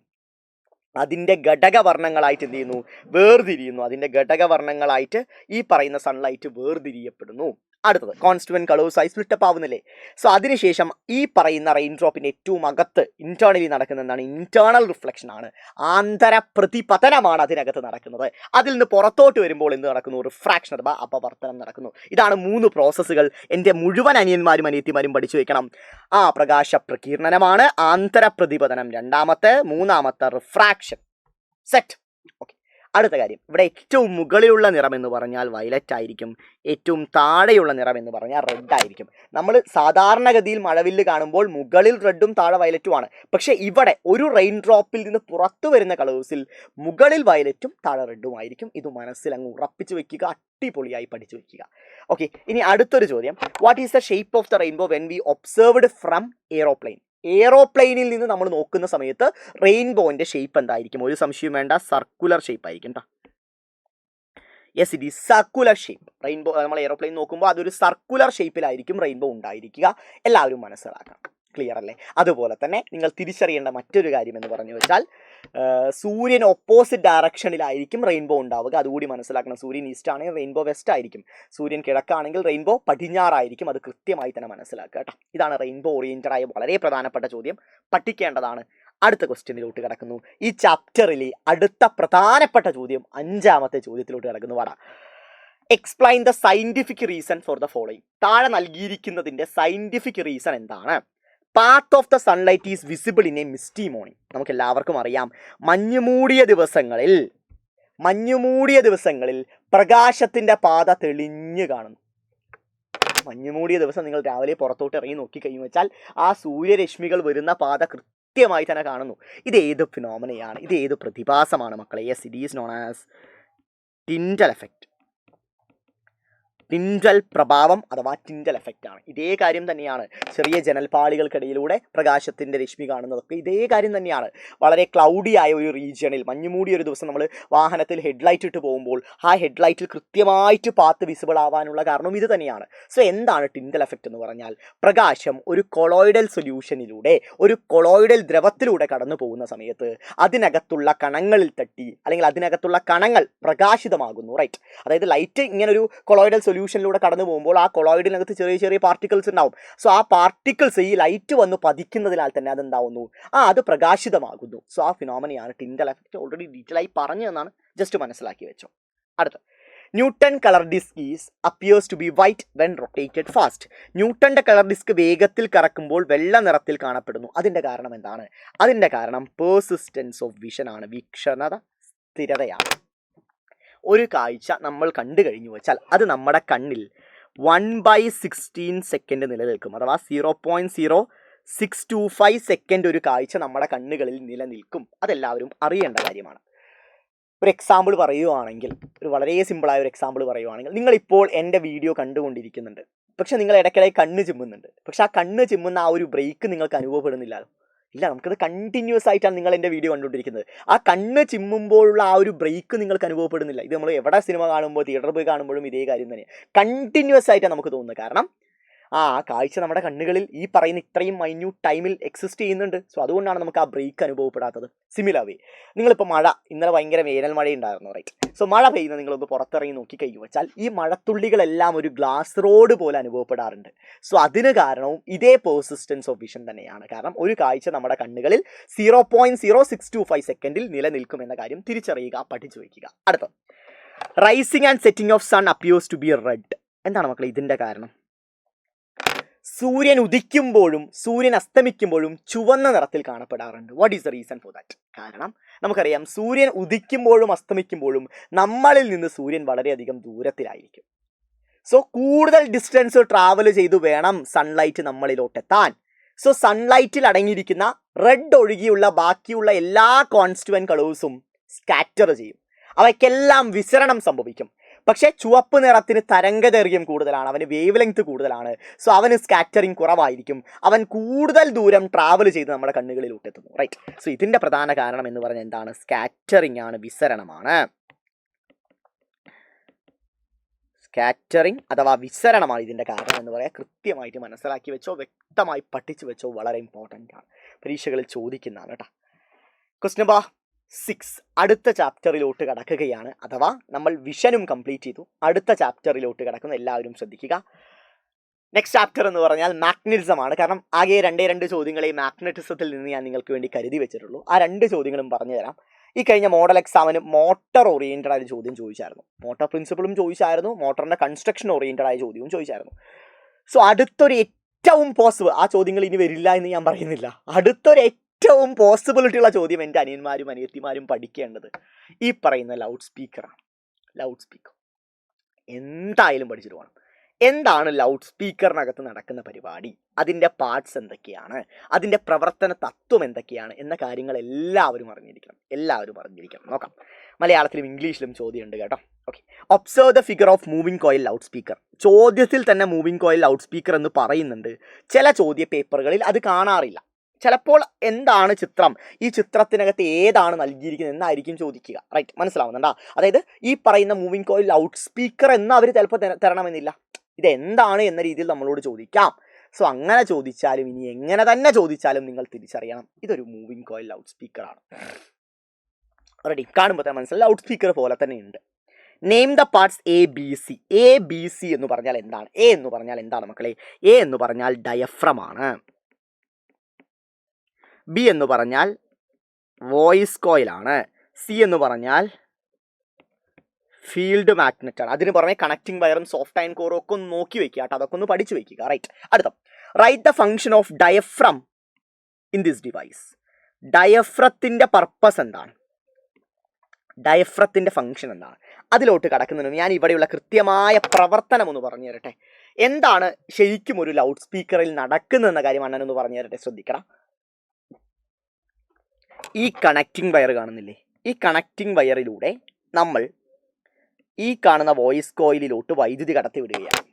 അതിൻ്റെ ഘടകവർണ്ണങ്ങളായിട്ട് എന്ത് ചെയ്യുന്നു? വേർതിരിയുന്നു. അതിൻ്റെ ഘടകവർണ്ണങ്ങളായിട്ട് ഈ പറയുന്ന സൺലൈറ്റ് വേർതിരിയപ്പെടുന്നു. അടുത്തത് കോൺസ്റ്റുവൻറ്റ് കളേഴ്സായി സ്പ്ലിറ്റപ്പ് ആവുന്നില്ലേ? സോ അതിനുശേഷം ഈ പറയുന്ന റെയിൻ ഡ്രോപ്പിൻ്റെ ഏറ്റവും അകത്ത് ഇന്റേണലി നടക്കുന്ന എന്താണ്? ഇന്റേണൽ റിഫ്ലക്ഷൻ ആണ്. ആന്തര പ്രതിപതനമാണ് അതിനകത്ത് നടക്കുന്നത്. അതിൽ നിന്ന് പുറത്തോട്ട് വരുമ്പോൾ എന്ത് നടക്കുന്നു? റിഫ്രാക്ഷൻ അഥവാ അപവർത്തനം നടക്കുന്നു. ഇതാണ് 3 പ്രോസസ്സുകൾ. എൻ്റെ മുഴുവൻ അനിയന്മാരും അനിയത്തിമാരും പഠിച്ചു വെക്കണം. പ്രകാശ പ്രകീർണനമാണ്, ആന്തര പ്രതിപതനം രണ്ടാമത്തെ, 3ാമത്തെ റിഫ്രാക്ഷൻ. സെറ്റ്. ഓക്കെ. അടുത്ത കാര്യം, ഇവിടെ ഏറ്റവും മുകളിലുള്ള നിറം എന്ന് പറഞ്ഞാൽ വയലറ്റ് ആയിരിക്കും. ഏറ്റവും താഴെയുള്ള നിറം എന്ന് പറഞ്ഞാൽ റെഡ് ആയിരിക്കും. നമ്മൾ സാധാരണഗതിയിൽ മഴവില്ല് കാണുമ്പോൾ മുകളിൽ റെഡും താഴെ വയലറ്റുമാണ്. പക്ഷേ ഇവിടെ ഒരു റെയിൻ ഡ്രോപ്പിൽ നിന്ന് പുറത്തു വരുന്ന കളേഴ്സിൽ മുകളിൽ വയലറ്റും താഴെ റെഡും ആയിരിക്കും. ഇത് മനസ്സിൽ അങ്ങ് ഉറപ്പിച്ചു വെക്കുക. അടിപൊളിയായി പഠിച്ചു വെക്കുക. ഓക്കെ. ഇനി അടുത്തൊരു ചോദ്യം. What is the shape of the rainbow when we observed from aeroplane. എയ്റോപ്ലെയിനിൽ നിന്ന് നമ്മൾ നോക്കുന്ന സമയത്ത് റെയിൻബോന്റെ ഷേപ്പ് എന്തായിരിക്കും? ഒരു സംശയം വേണ്ട, സർക്കുലർ ഷേപ്പ് ആയിരിക്കും കേട്ടോ. Yes, it is circular shape. Rainbow നമ്മൾ എയ്റോപ്ലെയിൻ നോക്കുമ്പോൾ അതൊരു സർക്കുലർ ഷേപ്പിലായിരിക്കും റെയിൻബോ ഉണ്ടായിരിക്കുക. എല്ലാവരും മനസ്സിലാക്കണം. ക്ലിയർ അല്ലേ? അതുപോലെ തന്നെ നിങ്ങൾ തിരിച്ചറിയേണ്ട മറ്റൊരു കാര്യം എന്ന് പറഞ്ഞു വെച്ചാൽ സൂര്യൻ ഓപ്പോസിറ്റ് ഡയറക്ഷനിലായിരിക്കും റെയിൻബോ ഉണ്ടാവുക. അതുകൂടി മനസ്സിലാക്കണം. സൂര്യൻ ഈസ്റ്റ് ആണെങ്കിൽ റെയിൻബോ വെസ്റ്റ് ആയിരിക്കും. സൂര്യൻ കിഴക്കാണെങ്കിൽ റെയിൻബോ പടിഞ്ഞാറായിരിക്കും. അത് കൃത്യമായി തന്നെ മനസ്സിലാക്കുക കേട്ടോ. ഇതാണ് റെയിൻബോ ഓറിയന്റഡ് ആയ വളരെ പ്രധാനപ്പെട്ട ചോദ്യം, പഠിക്കേണ്ടതാണ്. അടുത്ത ക്വസ്റ്റ്യനിലോട്ട് കിടക്കുന്നു. ഈ ചാപ്റ്ററിലെ അടുത്ത പ്രധാനപ്പെട്ട ചോദ്യം 5ാമത്തെ ചോദ്യത്തിലോട്ട് കിടക്കുന്നു. വാടാ, explain the scientific reason for the following. താഴെ നൽകിയിരിക്കുന്നതിന്റെ സയന്റിഫിക് റീസൺ എന്താണ്? Path of the sunlight is visible in A misty morning. നമുക്ക് എല്ലാവർക്കും അറിയാം, മഞ്ഞുമൂടിയ ദിവസങ്ങളിൽ പ്രകാശത്തിന്റെ പാത തെളിഞ്ഞു കാണുന്നു. മഞ്ഞുമൂടിയ ദിവസം നിങ്ങൾ രാവിലെ പുറത്തോട്ട് ഇറങ്ങി നോക്കിക്കഴിഞ്ഞു വെച്ചാൽ ആ സൂര്യരശ്മികൾ വരുന്ന പാത കൃത്യമായി തന്നെ കാണുന്നു. ഇത് ഏത് ഫിനോമിനയാണ്? ഇത് ഏത് പ്രതിഭാസമാണ് മക്കളെ? Yes, it is known as Tyndall effect. Tyndall പ്രഭാവം അഥവാ ടിൻഡൽ എഫക്റ്റ് ആണ്. ഇതേ കാര്യം തന്നെയാണ് ചെറിയ ജനൽപ്പാളികൾക്കിടയിലൂടെ പ്രകാശത്തിൻ്റെ രശ്മി കാണുന്നതൊക്കെ ഇതേ കാര്യം തന്നെയാണ്. വളരെ ക്ലൗഡി ആയ ഒരു റീജിയണിൽ മഞ്ഞുമൂടിയ ഒരു ദിവസം നമ്മൾ വാഹനത്തിൽ ഹെഡ്ലൈറ്റ് ഇട്ട് പോകുമ്പോൾ ആ ഹെഡ്ലൈറ്റിൽ കൃത്യമായിട്ട് പാത്ത് വിസിബിൾ ആവാനുള്ള കാരണവും ഇത് തന്നെയാണ്. സോ എന്താണ് ടിൻഡൽ എഫക്റ്റ് എന്ന് പറഞ്ഞാൽ? പ്രകാശം ഒരു കൊളോയിഡൽ സൊല്യൂഷനിലൂടെ, ഒരു കൊളോയിഡൽ ദ്രവത്തിലൂടെ കടന്നു പോകുന്ന സമയത്ത് അതിനകത്തുള്ള കണങ്ങളിൽ തട്ടി അല്ലെങ്കിൽ അതിനകത്തുള്ള കണങ്ങൾ പ്രകാശിതമാകുന്നു. റൈറ്റ്? അതായത് ലൈറ്റ് ഇങ്ങനെ ഒരു കൊളോയിഡൽ സൊല്യൂഷനിലൂടെ കടന്നു പോകുമ്പോൾ ആ കൊളോയിഡിനകത്ത് ചെറിയ ചെറിയ പാർട്ടിക്കിൾസ് ഉണ്ടാവും. സോ ആ പാർട്ടിക്കിൾസ് ഈ ലൈറ്റ് വന്ന് പതിക്കുന്നതിനാൽ തന്നെ അതെന്താവുന്നു? അത് പ്രകാശിതമാകുന്നു. സോ ആ ഫിനോമിനയാണ് ടിൻഡൽ എഫക്റ്റ്. ഓൾറെഡി ഡീറ്റെയിൽ ആയി പറഞ്ഞു എന്നാണ്, ജസ്റ്റ് മനസ്സിലാക്കി വെച്ചോ. അടുത്ത, Newton colour disc is appears to be white when rotated fast. ന്യൂട്ടന്റെ കളർ ഡിസ്ക് വേഗത്തിൽ കറക്കുമ്പോൾ വെള്ള നിറത്തിൽ കാണപ്പെടുന്നു. അതിന്റെ കാരണം എന്താണ്? അതിന്റെ കാരണം പേഴ്സിസ്റ്റൻസ് ഓഫ് വിഷൻ ആണ്. വീക്ഷണത സ്ഥിരതയാണ്. ഒരു കാഴ്ച നമ്മൾ കണ്ടു കഴിഞ്ഞു വെച്ചാൽ അത് നമ്മുടെ കണ്ണിൽ 1/16 സെക്കൻഡ് നിലനിൽക്കും. അഥവാ 0.0625 സെക്കൻഡ് ഒരു കാഴ്ച നമ്മുടെ കണ്ണുകളിൽ നിലനിൽക്കും. അതെല്ലാവരും അറിയേണ്ട കാര്യമാണ്. ഒരു എക്സാമ്പിൾ പറയുവാണെങ്കിൽ, ഒരു വളരെ സിമ്പിളായ ഒരു എക്സാമ്പിൾ പറയുവാണെങ്കിൽ, നിങ്ങളിപ്പോൾ എൻ്റെ വീഡിയോ കണ്ടുകൊണ്ടിരിക്കുന്നുണ്ട്. പക്ഷെ നിങ്ങൾ ഇടയ്ക്കിടെ കണ്ണ് ചിമ്മുന്നുണ്ട്. പക്ഷെ ആ കണ്ണ് ചിമ്മുന്ന ആ ഒരു ബ്രേക്ക് നിങ്ങൾക്ക് അനുഭവപ്പെടുന്നില്ലല്ലോ. ഇല്ല, നമുക്കത് കണ്ടിന്യൂസ് ആയിട്ടാണ് നിങ്ങൾ എൻ്റെ വീഡിയോ കണ്ടുകൊണ്ടിരിക്കുന്നത്. ആ കണ്ണ് ചിമ്മുമ്പോഴുള്ള ആ ഒരു ബ്രേക്ക് നിങ്ങൾക്ക് അനുഭവപ്പെടുന്നില്ല. ഇത് നമ്മൾ എവിടെ സിനിമ കാണുമ്പോൾ, തിയേറ്ററിൽ പോയി കാണുമ്പോഴും ഇതേ കാര്യം തന്നെയാണ്. കണ്ടിന്യൂസ് ആയിട്ടാണ് നമുക്ക് തോന്നുന്നത്. കാരണം ആ കാഴ്ച നമ്മുടെ കണ്ണുകളിൽ ഈ പറയുന്ന ഇത്രയും മൈന്യൂട്ട് ടൈമിൽ എക്സിസ്റ്റ് ചെയ്യുന്നുണ്ട്. സോ അതുകൊണ്ടാണ് നമുക്ക് ആ ബ്രേക്ക് അനുഭവപ്പെടാത്തത്. സിമിലർ വേ, നിങ്ങളിപ്പോൾ മഴ, ഇന്നലെ ഭയങ്കര വേനൽ മഴയുണ്ടായിരുന്നു. റൈറ്റ്? സോ മഴ പെയ്യുന്ന നിങ്ങളൊന്ന് പുറത്തിറങ്ങി നോക്കി കഴിഞ്ഞു വെച്ചാൽ ഈ മഴത്തുള്ളികളെല്ലാം ഒരു ഗ്ലാസ് റോഡ് പോലെ അനുഭവപ്പെടാറുണ്ട്. സോ അതിന് കാരണവും ഇതേ പേഴ്സിസ്റ്റൻസ് ഓഫ് വിഷൻ തന്നെയാണ്. കാരണം ഒരു കാഴ്ച നമ്മുടെ കണ്ണുകളിൽ 0.0625 സെക്കൻഡിൽ നിലനിൽക്കും എന്ന കാര്യം തിരിച്ചറിയുക, പഠിച്ചു വയ്ക്കുക. അടുത്ത, rising and setting of sun appears to be red. എന്താണ് മക്കളെ ഇതിൻ്റെ കാരണം? സൂര്യൻ ഉദിക്കുമ്പോഴും സൂര്യൻ അസ്തമിക്കുമ്പോഴും ചുവന്ന നിറത്തിൽ കാണപ്പെടാറുണ്ട്. What is the reason for that? കാരണം നമുക്കറിയാം, സൂര്യൻ ഉദിക്കുമ്പോഴും അസ്തമിക്കുമ്പോഴും നമ്മളിൽ നിന്ന് സൂര്യൻ വളരെയധികം ദൂരത്തിലായിരിക്കും. സോ കൂടുതൽ ഡിസ്റ്റൻസ് ട്രാവൽ ചെയ്തു വേണം സൺലൈറ്റ് നമ്മളിലോട്ടെത്താൻ. സോ സൺലൈറ്റിൽ അടങ്ങിയിരിക്കുന്ന റെഡ് ഒഴികെയുള്ള ബാക്കിയുള്ള എല്ലാ കോൺസ്റ്റുവന്റ് കളേഴ്സും സ്കാറ്റർ ചെയ്യും. അവയ്ക്കെല്ലാം വിസരണം സംഭവിക്കും. പക്ഷേ ചുവപ്പ് നിറത്തിന് തരംഗദൈർഘ്യം കൂടുതലാണ്, അവന് വേവ് ലെങ്ത് കൂടുതലാണ്. സോ അവന് സ്കാറ്ററിങ് കുറവായിരിക്കും. അവൻ കൂടുതൽ ദൂരം ട്രാവൽ ചെയ്ത് നമ്മുടെ കണ്ണുകളിലോട്ട് എത്തുന്നു. റൈറ്റ്? സോ ഇതിൻ്റെ പ്രധാന കാരണം എന്ന് പറഞ്ഞാൽ എന്താണ്? സ്കാറ്ററിങ് ആണ്, വിസരണമാണ്. സ്കാറ്ററിങ് അഥവാ വിസരണമാണ് ഇതിൻ്റെ കാരണം എന്ന് പറയാം. കൃത്യമായിട്ട് മനസ്സിലാക്കി വെച്ചോ, വ്യക്തമായി പഠിച്ചു വെച്ചോ. വളരെ ഇമ്പോർട്ടൻ്റ് ആണ്, പരീക്ഷകളിൽ ചോദിക്കുന്നതാണ് കേട്ടോ. ക്വസ്റ്റ്യൻ നമ്പർ 6 അടുത്ത ചാപ്റ്ററിലോട്ട് കടക്കുകയാണ്. അഥവാ നമ്മൾ വിഷനും കംപ്ലീറ്റ് ചെയ്തു. അടുത്ത ചാപ്റ്ററിലോട്ട് കിടക്കുന്ന എല്ലാവരും ശ്രദ്ധിക്കുക. നെക്സ്റ്റ് ചാപ്റ്റർ എന്ന് പറഞ്ഞാൽ മാഗ്നറ്റിസം ആണ്. കാരണം ആകെ 2 ചോദ്യങ്ങളെ മാഗ്നറ്റിസത്തിൽ നിന്ന് ഞാൻ നിങ്ങൾക്ക് വേണ്ടി കരുതി വെച്ചിട്ടുള്ളൂ. ആ 2 ചോദ്യങ്ങളും പറഞ്ഞു തരാം. ഈ കഴിഞ്ഞ മോഡൽ എക്സാമിന് മോട്ടർ ഓറിയൻറ്റഡ് ആയ ചോദ്യം ചോദിച്ചായിരുന്നു. മോട്ടോർ പ്രിൻസിപ്പിളും ചോദിച്ചായിരുന്നു. മോട്ടറിൻ്റെ കൺസ്ട്രക്ഷൻ ഓറിയൻറ്റഡ് ആയ ചോദ്യവും ചോദിച്ചായിരുന്നു. സോ അടുത്തൊരു ഏറ്റവും പോസിബിൾ, ആ ചോദ്യങ്ങൾ ഇനി വരില്ല എന്ന് ഞാൻ പറയുന്നില്ല, അടുത്തൊരു ഏറ്റവും പോസിബിലിറ്റി ഉള്ള ചോദ്യം എൻ്റെ അനിയന്മാരും അനിയത്തിമാരും പഠിക്കേണ്ടത് ഈ പറയുന്ന ലൗഡ് സ്പീക്കറാണ്. ലൗഡ് സ്പീക്കർ എന്തായാലും പഠിച്ചിട്ട് പോകണം. എന്താണ് ലൗഡ് സ്പീക്കറിനകത്ത് നടക്കുന്ന പരിപാടി, അതിൻ്റെ പാർട്സ് എന്തൊക്കെയാണ്, അതിൻ്റെ പ്രവർത്തന തത്വം എന്തൊക്കെയാണ് എന്ന കാര്യങ്ങൾ എല്ലാവരും അറിഞ്ഞിരിക്കണം. നോക്കാം, മലയാളത്തിലും ഇംഗ്ലീഷിലും ചോദ്യമുണ്ട് കേട്ടോ. Okay, observe the figure of moving coil loud speaker. ചോദ്യത്തിൽ തന്നെ മൂവിംഗ് കോയിൽ ലൗഡ് സ്പീക്കർ എന്ന് പറയുന്നുണ്ട്. ചില ചോദ്യ പേപ്പറുകളിൽ അത് കാണാറില്ല. ചിലപ്പോൾ എന്താണ് ചിത്രം, ഈ ചിത്രത്തിനകത്ത് ഏതാണ് നൽകിയിരിക്കുന്നത് എന്നായിരിക്കും ചോദിക്കുക. റൈറ്റ്, മനസ്സിലാവുന്നുണ്ടോ? അതായത് ഈ പറയുന്ന മൂവിങ് കോയിൽ ലൗഡ് സ്പീക്കർ എന്ന് അവർ ചിലപ്പോൾ തരണമെന്നില്ല. ഇതെന്താണ് എന്ന രീതിയിൽ നമ്മളോട് ചോദിക്കാം. സോ അങ്ങനെ ചോദിച്ചാലും ഇനി എങ്ങനെ തന്നെ ചോദിച്ചാലും നിങ്ങൾ തിരിച്ചറിയണം ഇതൊരു മൂവിങ് കോയിൽ ലൗഡ് സ്പീക്കറാണ്. റെഡി, കാണുമ്പോൾ തന്നെ മനസ്സിലായി ലൗഡ് സ്പീക്കർ പോലെ തന്നെ ഉണ്ട്. Name the parts A B C. A B C എന്ന് പറഞ്ഞാൽ എന്താണ്? എ എന്ന് പറഞ്ഞാൽ എന്താണ് മക്കളെ? എ എന്ന് പറഞ്ഞാൽ ഡയഫ്രം ആണ്. ബി എന്ന് പറഞ്ഞാൽ വോയിസ് കോയിലാണ്. സി എന്ന് പറഞ്ഞാൽ ഫീൽഡ് മാഗ്നറ്റ് ആണ്. അതിന് പുറമെ കണക്റ്റിംഗ് വയറും സോഫ്റ്റ് അയൺ കോറും ഒക്കെ ഒന്ന് നോക്കി വെക്കുക കേട്ടോ, അതൊക്കെ ഒന്ന് പഠിച്ചു വെക്കുക. റൈറ്റ്, അടുത്ത right the function of diaphragm in this device. ഡയഫ്രത്തിന്റെ പർപ്പസ് എന്താണ്? ഡയഫ്രത്തിന്റെ ഫംഗ്ഷൻ എന്താണ്? അതിലോട്ട് കടക്കുന്നതിന് ഞാൻ ഇവിടെയുള്ള കൃത്യമായ പ്രവർത്തനം ഒന്ന് പറഞ്ഞു തരട്ടെ. എന്താണ് ശരിക്കും ഒരു ലൗഡ് സ്പീക്കറിൽ നടക്കുന്നതെന്ന കാര്യം അണ്ണനൊന്ന് പറഞ്ഞു തരട്ടെ, ശ്രദ്ധിക്കണം. ഈ കണക്റ്റിംഗ് വയർ കാണുന്നില്ലേ? ഈ കണക്റ്റിംഗ് വയറിലൂടെ നമ്മൾ ഈ കാണുന്ന വോയിസ് കോയിലിലോട്ട് വൈദ്യുതി കടത്തി വിടുകയാണ്.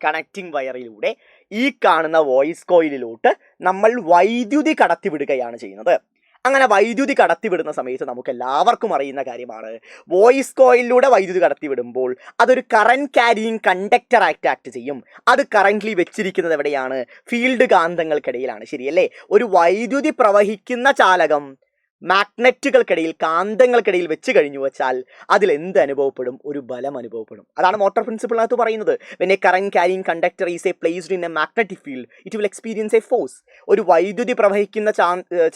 കണക്റ്റിംഗ് വയറിലൂടെ ഈ കാണുന്ന വോയിസ് കോയിലിലോട്ട് നമ്മൾ വൈദ്യുതി കടത്തി വിടുകയാണ് ചെയ്യുന്നത്. അങ്ങനെ വൈദ്യുതി കടത്തിവിടുന്ന സമയത്ത് നമുക്ക് എല്ലാവർക്കും അറിയുന്ന കാര്യമാണ്, വോയിസ് കോയിലിലൂടെ വൈദ്യുതി കടത്തിവിടുമ്പോൾ അതൊരു കറന്റ് ക്യാരിയിങ് കണ്ടക്ടർ ആക്ട് ചെയ്യും. അത് കറന്റ്ലി വെച്ചിരിക്കുന്നത് എവിടെയാണ്? ഫീൽഡ് കാന്തങ്ങൾക്കിടയിലാണ്. ശരിയല്ലേ? ഒരു വൈദ്യുതി പ്രവഹിക്കുന്ന ചാലകം മാഗ്നറ്റുകൾക്കിടയിൽ, കാന്തങ്ങൾക്കിടയിൽ വെച്ച് കഴിഞ്ഞു വെച്ചാൽ അതിൽ എന്ത് അനുഭവപ്പെടും? ഒരു ബലം അനുഭവപ്പെടും. അതാണ് മോട്ടോർ പ്രിൻസിപ്പിളിനകത്ത് പറയുന്നത്. When A current carrying conductor is A placed in A magnetic field it will experience A force. ഒരു വൈദ്യുതി പ്രവഹിക്കുന്ന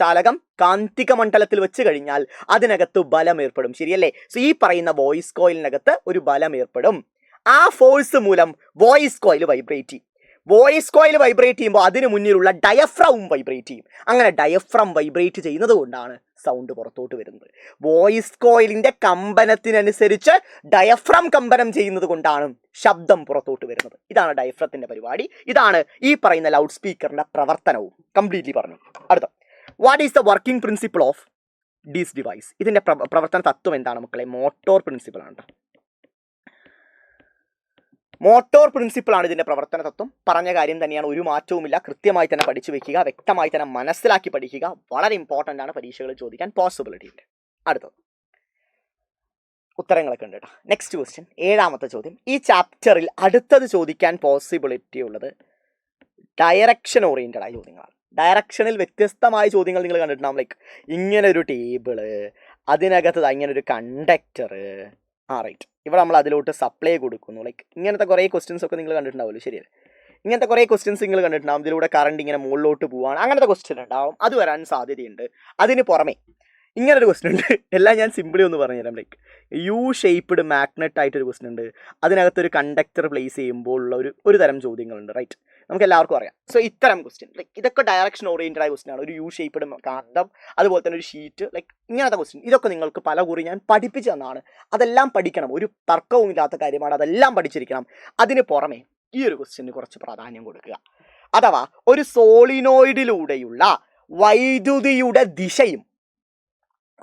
ചാലകം കാന്തിക മണ്ഡലത്തിൽ വെച്ച് കഴിഞ്ഞാൽ അതിനകത്ത് ബലം ഏർപ്പെടും. ശരിയല്ലേ? സോ ഈ പറയുന്ന വോയിസ് കോയിലിനകത്ത് ഒരു ബലം ഏർപ്പെടും. ആ ഫോഴ്സ് മൂലം വോയിസ് കോയിൽ വൈബ്രേറ്റ് ചെയ്യും. വോയിസ് കോയിൽ വൈബ്രേറ്റ് ചെയ്യുമ്പോൾ അതിന് മുന്നിലുള്ള ഡയഫ്രം വൈബ്രേറ്റ് ചെയ്യും. അങ്ങനെ ഡയഫ്രം വൈബ്രേറ്റ് ചെയ്യുന്നത് കൊണ്ടാണ് സൗണ്ട് പുറത്തോട്ട് വരുന്നത്. വോയിസ് കോയിലിന്റെ കമ്പനത്തിനനുസരിച്ച് ഡയഫ്രം കമ്പനം ചെയ്യുന്നത് കൊണ്ടാണ് ശബ്ദം പുറത്തോട്ട് വരുന്നത്. ഇതാണ് ഡയഫ്രത്തിന്റെ പരിപാടി. ഇതാണ് ഈ പറയുന്ന ലൗഡ് സ്പീക്കറിന്റെ പ്രവർത്തനവും. കംപ്ലീറ്റ്ലി പറഞ്ഞു. അടുത്ത, what is the working principle of this device? ഇതിന്റെ പ്രവർത്തന തത്വം എന്താണ് മക്കളെ? മോട്ടോർ പ്രിൻസിപ്പിൾ ആണ്. മോട്ടോർ പ്രിൻസിപ്പിൾ ആണ് ഇതിന്റെ പ്രവർത്തന തത്വം. പറഞ്ഞ കാര്യം തന്നെയാണ്, ഒരു മാറ്റവുമില്ല. കൃത്യമായി തന്നെ പഠിച്ചു വെക്കുക, വ്യക്തമായി തന്നെ മനസ്സിലാക്കി പഠിക്കുക. വളരെ ഇമ്പോർട്ടൻ്റ് ആണ്, പരീക്ഷകളിൽ ചോദിക്കാൻ പോസിബിലിറ്റി ഉണ്ട്. അടുത്തത് ഉത്തരങ്ങളൊക്കെ ഉണ്ട് കേട്ടോ. നെക്സ്റ്റ് ക്വസ്റ്റ്യൻ, 7ാമത്തെ ചോദ്യം. ഈ ചാപ്റ്ററിൽ അടുത്തത് ചോദിക്കാൻ പോസിബിലിറ്റി ഉള്ളത് ഡയറക്ഷൻ ഓറിയന്റഡ് ആയ ചോദ്യങ്ങളാണ്. ഡയറക്ഷനിൽ വ്യത്യസ്തമായ ചോദ്യങ്ങൾ നിങ്ങൾ കണ്ടിട്ടുണ്ടാവും. ലൈക്ക് ഇങ്ങനെ ഒരു ടേബിള്, അതിനകത്ത് ഇങ്ങനെ ഒരു കണ്ടക്ടർ. റൈറ്റ്, ഇവിടെ നമ്മൾ അതിലോട്ട് സപ്ലൈ കൊടുക്കുന്നു. ലൈക്ക് ഇങ്ങനത്തെ കുറേ ക്വസ്റ്റ്യൻസ് ഒക്കെ നിങ്ങൾ കണ്ടിട്ടുണ്ടാവുമല്ലോ. ശരിയല്ലേ? ഇങ്ങനത്തെ കുറേ ക്വസ്റ്റ്യൻസ് നിങ്ങൾ കണ്ടിട്ടുണ്ടാവും. ഇതിലൂടെ കറണ്ട് ഇങ്ങനെ മുകളിലോട്ട് പോവാണ്, അങ്ങനത്തെ ക്വസ്റ്റ്യൻ ഉണ്ടാവും. അത് വരാൻ സാധ്യതയുണ്ട്. അതിന് പുറമെ ഇങ്ങനൊരു ക്വസ്റ്റ്യൻ ഉണ്ട്. എല്ലാം ഞാൻ സിമ്പിളി ഒന്ന് പറഞ്ഞുതരാം. ലൈക്ക് യു ഷേപ്പ്ഡ് മാഗ്നറ്റ് ആയിട്ടൊരു ക്വസ്റ്റ്യൻ ഉണ്ട്. അതിനകത്തൊരു കണ്ടക്ടർ പ്ലേസ് ചെയ്യുമ്പോൾ ഉള്ള ഒരു തരം ചോദ്യങ്ങളുണ്ട്. റൈറ്റ്, നമുക്ക് എല്ലാവർക്കും അറിയാം. സോ ഇത്തരം ക്വസ്റ്റ്യൻ, ലൈക്ക് ഇതൊക്കെ ഡയറക്ഷൻ ഓറിയന്റഡ് ആയ ക്വസ്റ്റ്യൻ ആണ്. ഒരു യു ഷേപ്പ്ഡ് കാന്തം, അതുപോലെ തന്നെ ഒരു ഷീറ്റ്, ലൈക്ക് ഇങ്ങനത്തെ ക്വസ്റ്റ്യൻ. ഇതൊക്കെ നിങ്ങൾക്ക് പല കുറി ഞാൻ പഠിപ്പിച്ചു തന്നാണ്. അതെല്ലാം പഠിക്കണം. ഒരു തർക്കവും ഇല്ലാത്ത കാര്യമാണ്. അതെല്ലാം പഠിച്ചിരിക്കണം. അതിന് പുറമെ ഈ ഒരു ക്വസ്റ്റ്യന് കുറച്ച് പ്രാധാന്യം കൊടുക്കുക. അഥവാ ഒരു സോളിനോയിഡിലൂടെയുള്ള വൈദ്യുതിയുടെ ദിശയും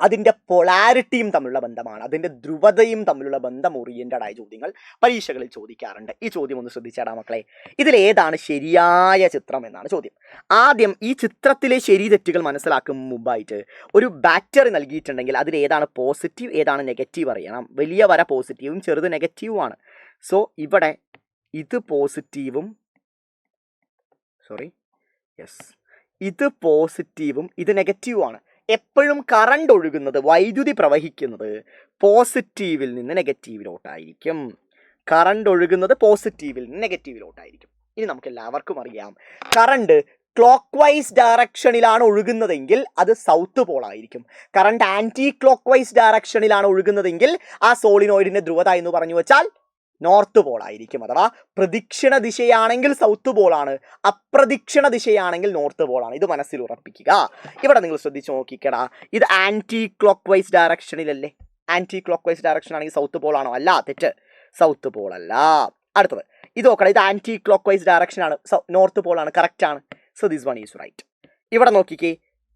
അതിൻ്റെ പൊളാരിറ്റിയും തമ്മിലുള്ള ബന്ധമാണ്, അതിൻ്റെ ധ്രുവതയും തമ്മിലുള്ള ബന്ധം ഓറിയന്റഡ് ആയ ചോദ്യങ്ങൾ പരീക്ഷകളിൽ ചോദിക്കാറുണ്ട്. ഈ ചോദ്യം ഒന്ന് ശ്രദ്ധിച്ചാടാ മക്കളെ. ഇതിലേതാണ് ശരിയായ ചിത്രം എന്നാണ് ചോദ്യം. ആദ്യം ഈ ചിത്രത്തിലെ ശരി തെറ്റുകൾ മനസ്സിലാക്കും മുമ്പായിട്ട് ഒരു ബാറ്ററി നൽകിയിട്ടുണ്ടെങ്കിൽ അതിൽ ഏതാണ് പോസിറ്റീവ് ഏതാണ് നെഗറ്റീവ് അറിയണം. വലിയ വര പോസിറ്റീവും ചെറുത് നെഗറ്റീവുമാണ്. സോ ഇവിടെ ഇത് പോസിറ്റീവും ഇത് പോസിറ്റീവും ഇത് നെഗറ്റീവുമാണ്. എപ്പോഴും കറണ്ട് ഒഴുകുന്നത്, വൈദ്യുതി പ്രവഹിക്കുന്നത് പോസിറ്റീവിൽ നിന്ന് നെഗറ്റീവിലോട്ടായിരിക്കും. കറണ്ട് ഒഴുകുന്നത് പോസിറ്റീവിൽ നിന്ന് നെഗറ്റീവിലോട്ടായിരിക്കും. ഇനി നമുക്ക് എല്ലാവർക്കും അറിയാം, കറണ്ട് ക്ലോക്ക് വൈസ് ഡയറക്ഷനിലാണ് ഒഴുകുന്നതെങ്കിൽ അത് സൗത്ത് പോൾ ആയിരിക്കും. കറണ്ട് ആൻറ്റി ക്ലോക്ക് വൈസ് ഡയറക്ഷനിലാണ് ഒഴുകുന്നതെങ്കിൽ ആ സോളിനോയിഡിന്റെ ധ്രുവത എന്ന് പറഞ്ഞു വെച്ചാൽ നോർത്ത് പോൾ ആയിരിക്കും. അഥവാ പ്രദക്ഷിണ ദിശയാണെങ്കിൽ സൗത്ത് പോളാണ്, അപ്രദക്ഷിണ ദിശയാണെങ്കിൽ നോർത്ത് പോളാണ്. ഇത് മനസ്സിൽ ഉറപ്പിക്കുക. ഇവിടെ നിങ്ങൾ ശ്രദ്ധിച്ച് നോക്കിക്കടാ, ഇത് ആൻറ്റി ക്ലോക്ക് വൈസ് ഡയറക്ഷനിലല്ലേ? ആൻറ്റി ക്ലോക്ക് വൈസ് ഡയറക്ഷൻ ആണെങ്കിൽ സൗത്ത് പോൾ ആണോ? അല്ല, തെറ്റ്. സൗത്ത് പോൾ അല്ല. അടുത്തത് ഇത് നോക്കണം, ഇത് ആൻറ്റി ക്ലോക്ക് വൈസ് ഡയറക്ഷൻ ആണ്, നോർത്ത് പോൾ ആണ്. കറക്റ്റ് ആണ്. So this one is right. ഇവിടെ നോക്കിക്കേ,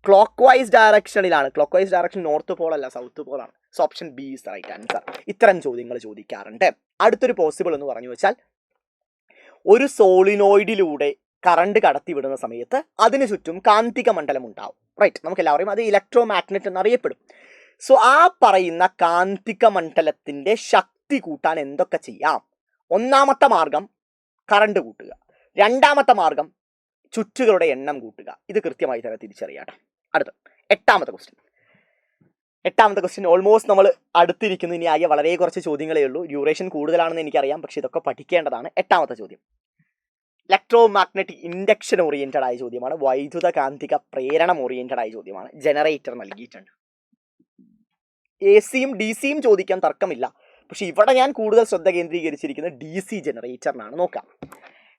ക്ലോക്ക് വൈസ് ഡയറക്ഷനിലാണ്. Clock vice direction north pole അല്ല, സൗത്ത് പോൾ ആണ്. So option B is right answer. ഇത്തരം ചോദ്യങ്ങൾ ചോദിക്കാറുണ്ട്. അടുത്തൊരു പോസിബിൾ എന്ന് പറഞ്ഞു വെച്ചാൽ ഒരു സോളിനോയിഡിലൂടെ കറണ്ട് കടത്തിവിടുന്ന സമയത്ത് അതിന് ചുറ്റും കാന്തിക മണ്ഡലം ഉണ്ടാവും. റൈറ്റ്, നമുക്ക് എല്ലാവരും അത് ഇലക്ട്രോ മാഗ്നറ്റ് എന്നറിയപ്പെടും. സോ ആ പറയുന്ന കാന്തിക മണ്ഡലത്തിന്റെ ശക്തി കൂട്ടാൻ എന്തൊക്കെ ചെയ്യാം? ഒന്നാമത്തെ മാർഗം കറണ്ട് കൂട്ടുക, രണ്ടാമത്തെ മാർഗം ചുറ്റുകളുടെ എണ്ണം കൂട്ടുക. ഇത് കൃത്യമായി തന്നെ തിരിച്ചറിയാം. അടുത്ത എട്ടാമത്തെ ക്വസ്റ്റ്യൻ ഓൾമോസ്റ്റ് നമ്മൾ അടുത്തിരിക്കുന്നു. ഇനി ആകെ വളരെ കുറച്ച് ചോദ്യങ്ങളേ ഉള്ളൂ. ഡ്യൂറേഷൻ കൂടുതലാണെന്ന് എനിക്കറിയാം, പക്ഷെ ഇതൊക്കെ പഠിക്കേണ്ടതാണ്. എട്ടാമത്തെ ചോദ്യം ഇലക്ട്രോ മാഗ്നറ്റിക് ഇൻഡക്ഷൻ ഓറിയന്റഡ് ആയ ചോദ്യമാണ്. വൈദ്യുത കാന്തിക പ്രേരണം ഓറിയന്റഡ് ആയ ചോദ്യമാണ്. ജനറേറ്റർ നൽകിയിട്ടുണ്ട്. AC യും DC യും ചോദിക്കാൻ തർക്കമില്ല, പക്ഷെ ഇവിടെ ഞാൻ കൂടുതൽ ശ്രദ്ധ കേന്ദ്രീകരിച്ചിരിക്കുന്നത് DC ജനറേറ്ററിനാണ്. നോക്കാം.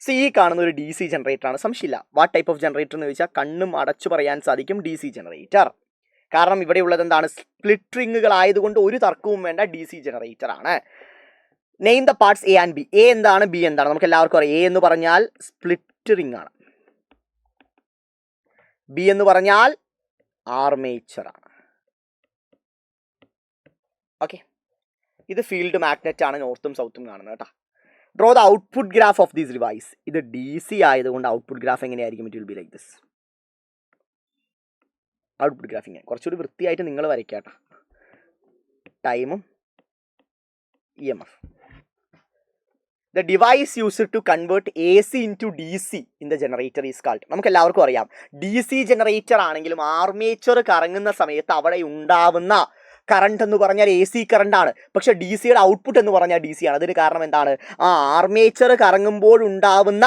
സോ ഈ കാണുന്ന ഒരു DC ജനറേറ്ററാണ്, സംശയമില്ല. വാട്ട് ടൈപ്പ് ഓഫ് ജനറേറ്റർ എന്ന് ചോദിച്ചാൽ കണ്ണും അടച്ചു പറയാൻ സാധിക്കും DC ജനറേറ്റർ. കാരണം ഇവിടെ ഉള്ളത് എന്താണ്? സ്പ്ലിറ്റ് റിങ്ങുകൾ ആയതുകൊണ്ട് ഒരു തർക്കവും വേണ്ട, DC ജനറേറ്റർ ആണ്. Name the parts A and B. A എന്താണ്, B എന്താണ്? നമുക്ക് എല്ലാവർക്കും അറിയാം. A എന്ന് പറഞ്ഞാൽ സ്പ്ലിറ്റ് റിംഗ് ആണ്, B എന്ന് പറഞ്ഞാൽ ആർമേച്ചർ ആണ്. ഓക്കെ, ഇത് ഫീൽഡ് മാഗ്നറ്റ് ആണ്, നോർത്തും സൗത്തും കാണുന്നത് കേട്ടോ. Draw the output graph of these device. ഇത് DC ആയതുകൊണ്ട് ഔട്ട്പുട്ട് ഗ്രാഫ് എങ്ങനെയായിരിക്കും? It will be like this. Output graph ഇങ്ങനെ കുറച്ചുകൂടി വൃത്തിയായിട്ട് നിങ്ങൾ വരയ്ക്കാട്ടോ. ടൈമും EMF. The device used to convert AC into DC in the generator is called. നമുക്ക് എല്ലാവർക്കും അറിയാം, DC ജനറേറ്റർ ആണെങ്കിലും ആർമേച്ചർ കറങ്ങുന്ന സമയത്ത് അവിടെ ഉണ്ടാവുന്ന കറണ്ട് എന്ന് പറഞ്ഞാൽ AC കറണ്ട് ആണ്. പക്ഷെ DCയുടെ ഔട്ട്പുട്ട് എന്ന് പറഞ്ഞാൽ DC ആണ്. അതിന് കാരണം എന്താണ്? ആ ആർമേച്ചർ കറങ്ങുമ്പോൾ ഉണ്ടാവുന്ന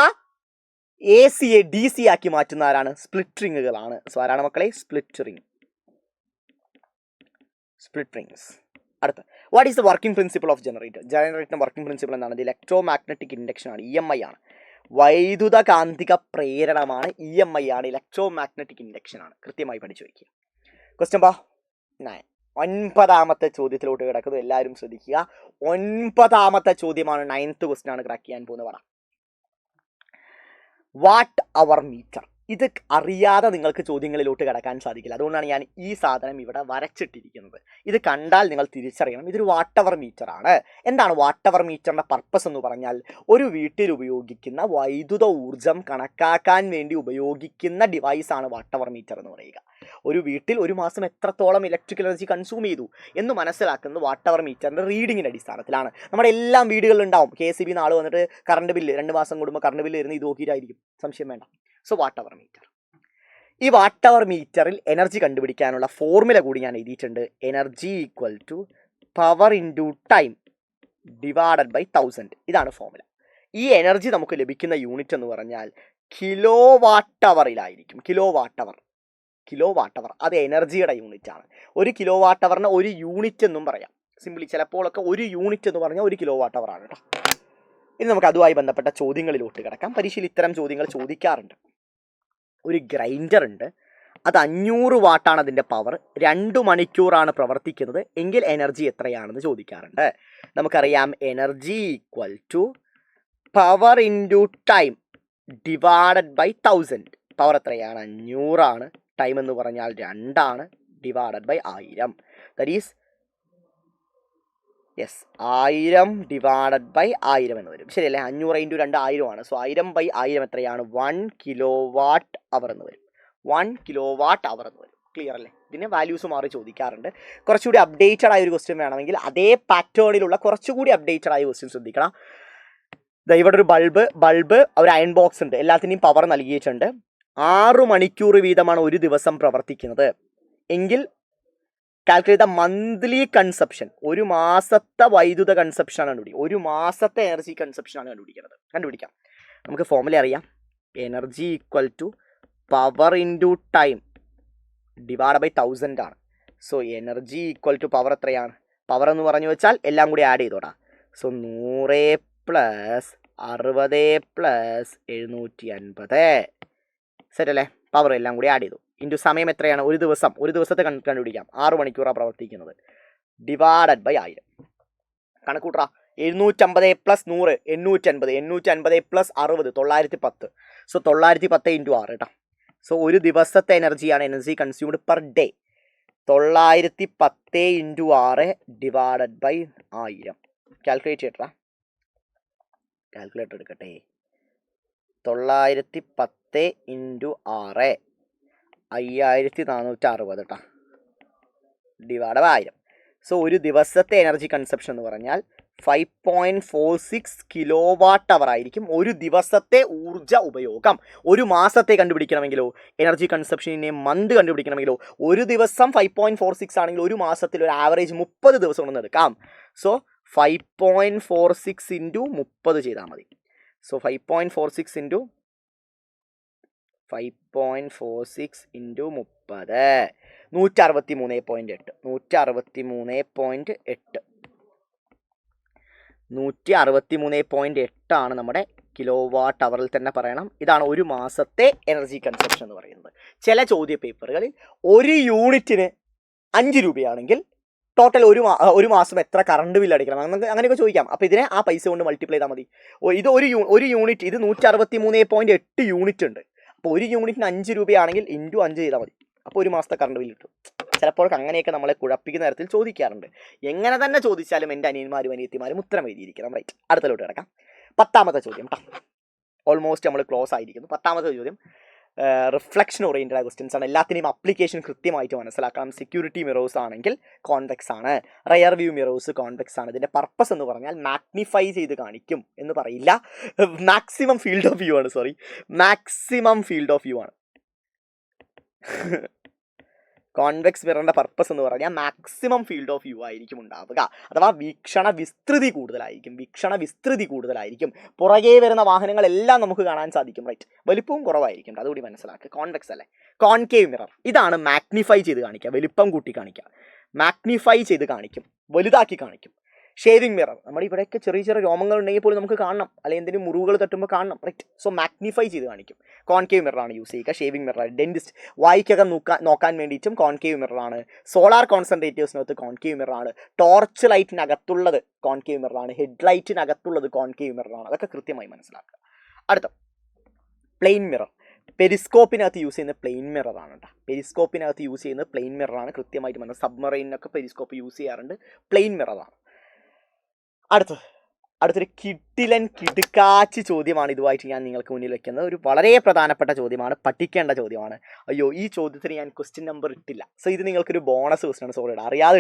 ACയെ DC ആക്കി മാറ്റുന്ന ആരാണ്? സ്പ്ലിറ്റ് റിങ്ങുകളാണ്. സോ ആരാണ് മക്കളെ? Split rings. അടുത്ത, what is the working principle of generator? ജനറേറ്ററിന്റെ വർക്കിംഗ് പ്രിൻസിപ്പിൾ എന്താണ്? ഇത് ഇലക്ട്രോ മാഗ്നറ്റിക് ഇൻഡക്ഷൻ ആണ്, EMI ആണ്. വൈദ്യുത കാന്തിക പ്രേരണമാണ്, EMI ആണ്. ഇലക്ട്രോ മാഗ്നറ്റിക് ഇൻഡക്ഷൻ ആണ്. കൃത്യമായി പഠിച്ചു വയ്ക്കുക. ക്വസ്റ്റ്യൻ 9. 9ാമത്തെ ചോദ്യത്തിലോട്ട് കിടക്കുന്നു. എല്ലാവരും ശ്രദ്ധിക്കുക. 9ാമത്തെ ചോദ്യമാണ്, 9th ക്വസ്റ്റ്യൻ ആണ് ക്രാക്ക് ചെയ്യാൻ പോകുന്നത്. Watt hour meter. ഇത് അറിയാതെ നിങ്ങൾക്ക് ചോദ്യങ്ങളിലോട്ട് കിടക്കാൻ സാധിക്കില്ല. അതുകൊണ്ടാണ് ഞാൻ ഈ സാധനം ഇവിടെ വരച്ചിട്ടിരിക്കുന്നത്. ഇത് കണ്ടാൽ നിങ്ങൾ തിരിച്ചറിയണം, ഇതൊരു വാട്ട് അവർ മീറ്റർ ആണ്. എന്താണ് വാട്ട് അവർ മീറ്ററിന്റെ പർപ്പസ് എന്ന് പറഞ്ഞാൽ, ഒരു വീട്ടിൽ ഉപയോഗിക്കുന്ന വൈദ്യുത ഊർജം കണക്കാക്കാൻ വേണ്ടി ഉപയോഗിക്കുന്ന ഡിവൈസ് ആണ് വാട്ട് അവർ മീറ്റർ എന്ന് പറയുക. ഒരു വീട്ടിൽ ഒരു മാസം എത്രത്തോളം ഇലക്ട്രിക്കൽ എനർജി കൺസ്യൂം ചെയ്തു എന്ന് മനസ്സിലാക്കുന്നത് വാട്ട് അവർ മീറ്ററിന്റെ റീഡിങ്ങിന്റെ അടിസ്ഥാനത്തിലാണ്. നമ്മുടെ എല്ലാം വീടുകളിൽ ഉണ്ടാവും. KSEB നാൾ വന്നിട്ട് കറണ്ട് ബില്ല് 2 മാസം കൂടുമ്പോൾ കറണ്ട് ബില്ല് വരുന്നത് ഇത് നോക്കിയിട്ടായിരിക്കും, സംശയം വേണ്ട. So watt hour meter. ഈ വാട്ട് അവർ മീറ്ററിൽ എനർജി കണ്ടുപിടിക്കാനുള്ള ഫോർമുല കൂടി ഞാൻ എഴുതിയിട്ടുണ്ട്. Energy equal to power into time divided by 1000. ഇതാണ് ഫോർമുല. ഈ എനർജി നമുക്ക് ലഭിക്കുന്ന യൂണിറ്റ് എന്ന് പറഞ്ഞാൽ കിലോ വാട്ട് അവറിലായിരിക്കും. കിലോ വാട്ട് അവർ അത് എനർജിയുടെ യൂണിറ്റ് ആണ്. ഒരു കിലോ വാട്ട് അവറിന് ഒരു യൂണിറ്റ് എന്നും പറയാം. സിംപ്ലി ചിലപ്പോഴൊക്കെ ഒരു യൂണിറ്റ് എന്ന് പറഞ്ഞാൽ 1 കിലോ വാട്ട് അവർ ആണ് കേട്ടോ. ഇനി നമുക്ക് അതുമായി ബന്ധപ്പെട്ട ചോദ്യങ്ങളിലോട്ട് കിടക്കാം. പരീക്ഷയിൽ ഇത്തരം ചോദ്യങ്ങൾ ചോദിക്കാറുണ്ട്. ഒരു ഗ്രൈൻഡർ ഉണ്ട്, അത് 500 വാട്ടാണ് അതിൻ്റെ പവർ, 2 മണിക്കൂറാണ് പ്രവർത്തിക്കുന്നത് എങ്കിൽ എനർജി എത്രയാണെന്ന് ചോദിക്കാറുണ്ട്. നമുക്കറിയാം energy equal to power into time divided by 1000. Power എത്രയാണ്? 500 ആണ്. ടൈം എന്ന് പറഞ്ഞാൽ 2 ആണ്. Divided by 1000. That is 1000 divided by 1000 എന്ന് വരും. ശരിയല്ലേ? 500 ഇൻറ്റു 2 1000 ആണ്. സോ 1000/1000 എത്രയാണ്? 1 കിലോ വാട്ട് അവർ എന്ന് വരും. 1 കിലോ വാട്ട് അവർ എന്ന് വരും. ക്ലിയർ അല്ലേ? ഇതിന് വാല്യൂസ് മാറി ചോദിക്കാറുണ്ട്. കുറച്ചുകൂടി അപ്ഡേറ്റഡ് ആയ ഒരു ക്വസ്റ്റ്യൻ വേണമെങ്കിൽ അതേ പാറ്റേണിലുള്ള കുറച്ചുകൂടി അപ്ഡേറ്റഡ് ആയ ക്വസ്റ്റ്യൻ ശ്രദ്ധിക്കണം. ഇവിടെ ഒരു ബൾബ് ഒരു അയൺ ബോക്സ് ഉണ്ട്. എല്ലാത്തിനെയും പവർ നൽകിയിട്ടുണ്ട്. 6 മണിക്കൂർ വീതമാണ് ഒരു ദിവസം പ്രവർത്തിക്കുന്നത് എങ്കിൽ കാൽക്കുലേറ്റ് ദ മന്ത്ലി കൺസപ്ഷൻ. ഒരു മാസത്തെ വൈദ്യുത കൺസപ്ഷൻ ആണ് കണ്ടുപിടിക്കുക. ഒരു മാസത്തെ എനർജി കൺസപ്ഷൻ ആണ് കണ്ടുപിടിക്കാം. നമുക്ക് ഫോർമുല അറിയാം. Energy equal to power into time divide by 1000 ആണ്. So energy equal to power എത്രയാണ്? പവർ എന്ന് പറഞ്ഞു വെച്ചാൽ എല്ലാം കൂടി ആഡ് ചെയ്തോടാ. സോ 100 + 60 + 750. സെറ്റ് അല്ലേ? പവർ എല്ലാം കൂടി ആഡ് ചെയ്തു. ഇൻറ്റു സമയം എത്രയാണ്? ഒരു ദിവസത്തെ കണ്ടുപിടിക്കാം. 6 മണിക്കൂറാണ് പ്രവർത്തിക്കുന്നത്. Divided by 1000. കണക്കൂട്ടാ. 750 + 100 850. 850 + 60 910. സോ 910 ഇൻറ്റു 6 കേട്ടോ. സോ ഒരു ദിവസത്തെ എനർജിയാണ് energy consumed per day. 910 into 6 divided by 1000. Calculate ചെയ്യട്ടാ. കാൽക്കുലേറ്റർ എടുക്കട്ടെ. 910 ഇൻറ്റു 6 5460 കേട്ടോ, ഡിവൈഡ് ബൈ 1000. സോ ഒരു ദിവസത്തെ എനർജി കൺസപ്ഷൻ എന്ന് പറഞ്ഞാൽ 5.46 കിലോ വാട്ട് അവർ ആയിരിക്കും ഒരു ദിവസത്തെ ഊർജ്ജ ഉപയോഗം. ഒരു മാസത്തെ കണ്ടുപിടിക്കണമെങ്കിലോ, എനർജി കൺസപ്ഷനെ മന്ത് കണ്ടുപിടിക്കണമെങ്കിലോ, ഒരു ദിവസം 5.46 ആണെങ്കിൽ ഒരു മാസത്തിൽ ഒരു ആവറേജ് 30 ദിവസം കൊണ്ടൊന്ന് എടുക്കാം. സോ 5.46 ഇൻറ്റു 30 ചെയ്താൽ മതി. സോ 5.46 ഇൻറ്റു 5.46 ഇൻറ്റു 30 163.8 163.8 ആണ് നമ്മുടെ കിലോ വാട്ട് അവറിൽ തന്നെ പറയണം. ഇതാണ് ഒരു മാസത്തെ എനർജി കൺസപ്ഷൻ എന്ന് പറയുന്നത്. ചില ചോദ്യ പേപ്പറുകളിൽ ഒരു യൂണിറ്റിന് 5 രൂപയാണെങ്കിൽ ടോട്ടൽ ഒരു മാസം എത്ര കറണ്ട് ബില്ല് അടിക്കണം അങ്ങനെയൊക്കെ ചോദിക്കാം. അപ്പോൾ ഇതിനെ ആ പൈസ കൊണ്ട് മൾട്ടിപ്ലൈ ചെയ്താൽ മതി. ഇത് ഒരു യൂണിറ്റ്, ഇത് 163.8 യൂണിറ്റ് ഉണ്ട്. അപ്പോൾ ഒരു യൂണിറ്റിന് 5 രൂപയാണെങ്കിൽ ഇൻറ്റു 5 ചെയ്താൽ മതി. അപ്പോൾ ഒരു മാസത്തെ കറണ്ട് ബില്ല് കിട്ടും. ചിലപ്പോൾ അങ്ങനെയൊക്കെ നമ്മളെ കുഴപ്പിക്കുന്ന തരത്തിൽ ചോദിക്കാറുണ്ട്. എങ്ങനെ തന്നെ ചോദിച്ചാലും എൻ്റെ അനിയന്മാരും അനിയത്തിമാരും ഉത്തരം എഴുതിയിരിക്കണം. റൈറ്റ്, അടുത്തലോട്ട് കിടക്കാം. 10ാമത്തെ ചോദ്യം കേട്ടോ, ഓൾമോസ്റ്റ് നമ്മൾ ക്ലോസ് ആയിരിക്കുന്നു. 10ാമത്തെ ചോദ്യം റിഫ്ലക്ഷൻ ഓറിയൻറ്റഡ് ക്വസ്റ്റ്യൻസ് ആണ്. എല്ലാത്തിനെയും അപ്ലിക്കേഷൻ കൃത്യമായിട്ട് മനസ്സിലാക്കണം. സെക്യൂരിറ്റി മിറേഴ്സ് ആണെങ്കിൽ കോൺവെക്സ് ആണ്, റയർ വ്യൂ മിറേഴ്സ് കോൺവെക്സ് ആണ്. ഇതിൻ്റെ പർപ്പസ് എന്ന് പറഞ്ഞാൽ മാഗ്നിഫൈ ചെയ്ത് കാണിക്കും എന്ന് പറയില്ല, മാക്സിമം ഫീൽഡ് ഓഫ് വ്യൂ ആണ്. മാക്സിമം ഫീൽഡ് ഓഫ് വ്യൂ ആണ്. കോൺവെക്സ് മിററിൻ്റെ പർപ്പസ് എന്ന് പറഞ്ഞാൽ മാക്സിമം ഫീൽഡ് ഓഫ് വ്യൂ ആയിരിക്കും ഉണ്ടാവുക, അഥവാ വീക്ഷണ വിസ്തൃതി കൂടുതലായിരിക്കും. പുറകെ വരുന്ന വാഹനങ്ങളെല്ലാം നമുക്ക് കാണാൻ സാധിക്കും. റൈറ്റ്, വലിപ്പവും കുറവായിരിക്കും. അതുകൂടി മനസ്സിലാക്കുക. കോൺവെക്സ് അല്ലേ. കോൺകേവ് മിറർ, ഇതാണ് മാഗ്നിഫൈ ചെയ്ത് കാണിക്കുക, വലിപ്പം കൂട്ടി കാണിക്കുക. മാഗ്നിഫൈ ചെയ്ത് കാണിക്കും, വലുതാക്കി കാണിക്കും. ഷേവിംഗ് മിറർ, നമ്മുടെ ഇവിടെയൊക്കെ ചെറിയ ചെറിയ രോമങ്ങൾ ഉണ്ടെങ്കിൽ പോലും നമുക്ക് കാണണം, അല്ലെങ്കിൽ എന്തെങ്കിലും മുറിവുകൾ തട്ടുമ്പോൾ കാണണം. റൈറ്റ്, സോ മാഗ്നിഫൈ ചെയ്ത് കാണിക്കും. കോൺകേവ് മിററാണ് യൂസ് ചെയ്യുക. ഷേവിംഗ് മിറർ, ഡെന്റിസ്റ്റ് വായിക്കകം നോക്കാൻ വേണ്ടിയിട്ടും കോൺകേവ് മിററാണ്. സോളാർ കോൺസെൻട്രേറ്റേഴ്സിനകത്ത് കോൺകേവ് മിററാണ്. ടോർച്ച് ലൈറ്റിനകത്തുള്ളത് കോൺകേവ് മിററാണ്. ഹെഡ് ലൈറ്റിനകത്തുള്ളത് കോൺകേവ് മിററാണ്. അതൊക്കെ കൃത്യമായി മനസ്സിലാക്കുക. അടുത്ത പ്ലെയിൻ മിറർ, പെരിസ്കോപ്പിനകത്ത് യൂസ് ചെയ്യുന്ന പ്ലെയിൻ മിററാണ് കേട്ടോ. പെരിസ്കോപ്പിനകത്ത് യൂസ് ചെയ്യുന്ന പ്ലെയിൻ മിററാണ്. കൃത്യമായിട്ട് മനസ്സിലാക്കുക. സബ്മറൈനൊക്കെ പെരിസ്കോപ്പ് യൂസ് ചെയ്യാറുണ്ട്. പ്ലെയിൻ മിററാണ്. അടുത്തൊരു കിടുക്കാച്ചി ചോദ്യമാണ് ഇതുമായിട്ട് ഞാൻ നിങ്ങൾക്ക് മുന്നിൽ വെക്കുന്നത്. ഒരു വളരെ പ്രധാനപ്പെട്ട ചോദ്യമാണ്, പഠിക്കേണ്ട ചോദ്യമാണ്. അയ്യോ, ഈ ചോദ്യത്തിന് ഞാൻ ക്വസ്റ്റ്യൻ നമ്പർ ഇട്ടില്ല. സോ ഇത് നിങ്ങൾക്കൊരു ബോണസ് ക്വസ്റ്റ്യൻ, സോറി അറിയാതെ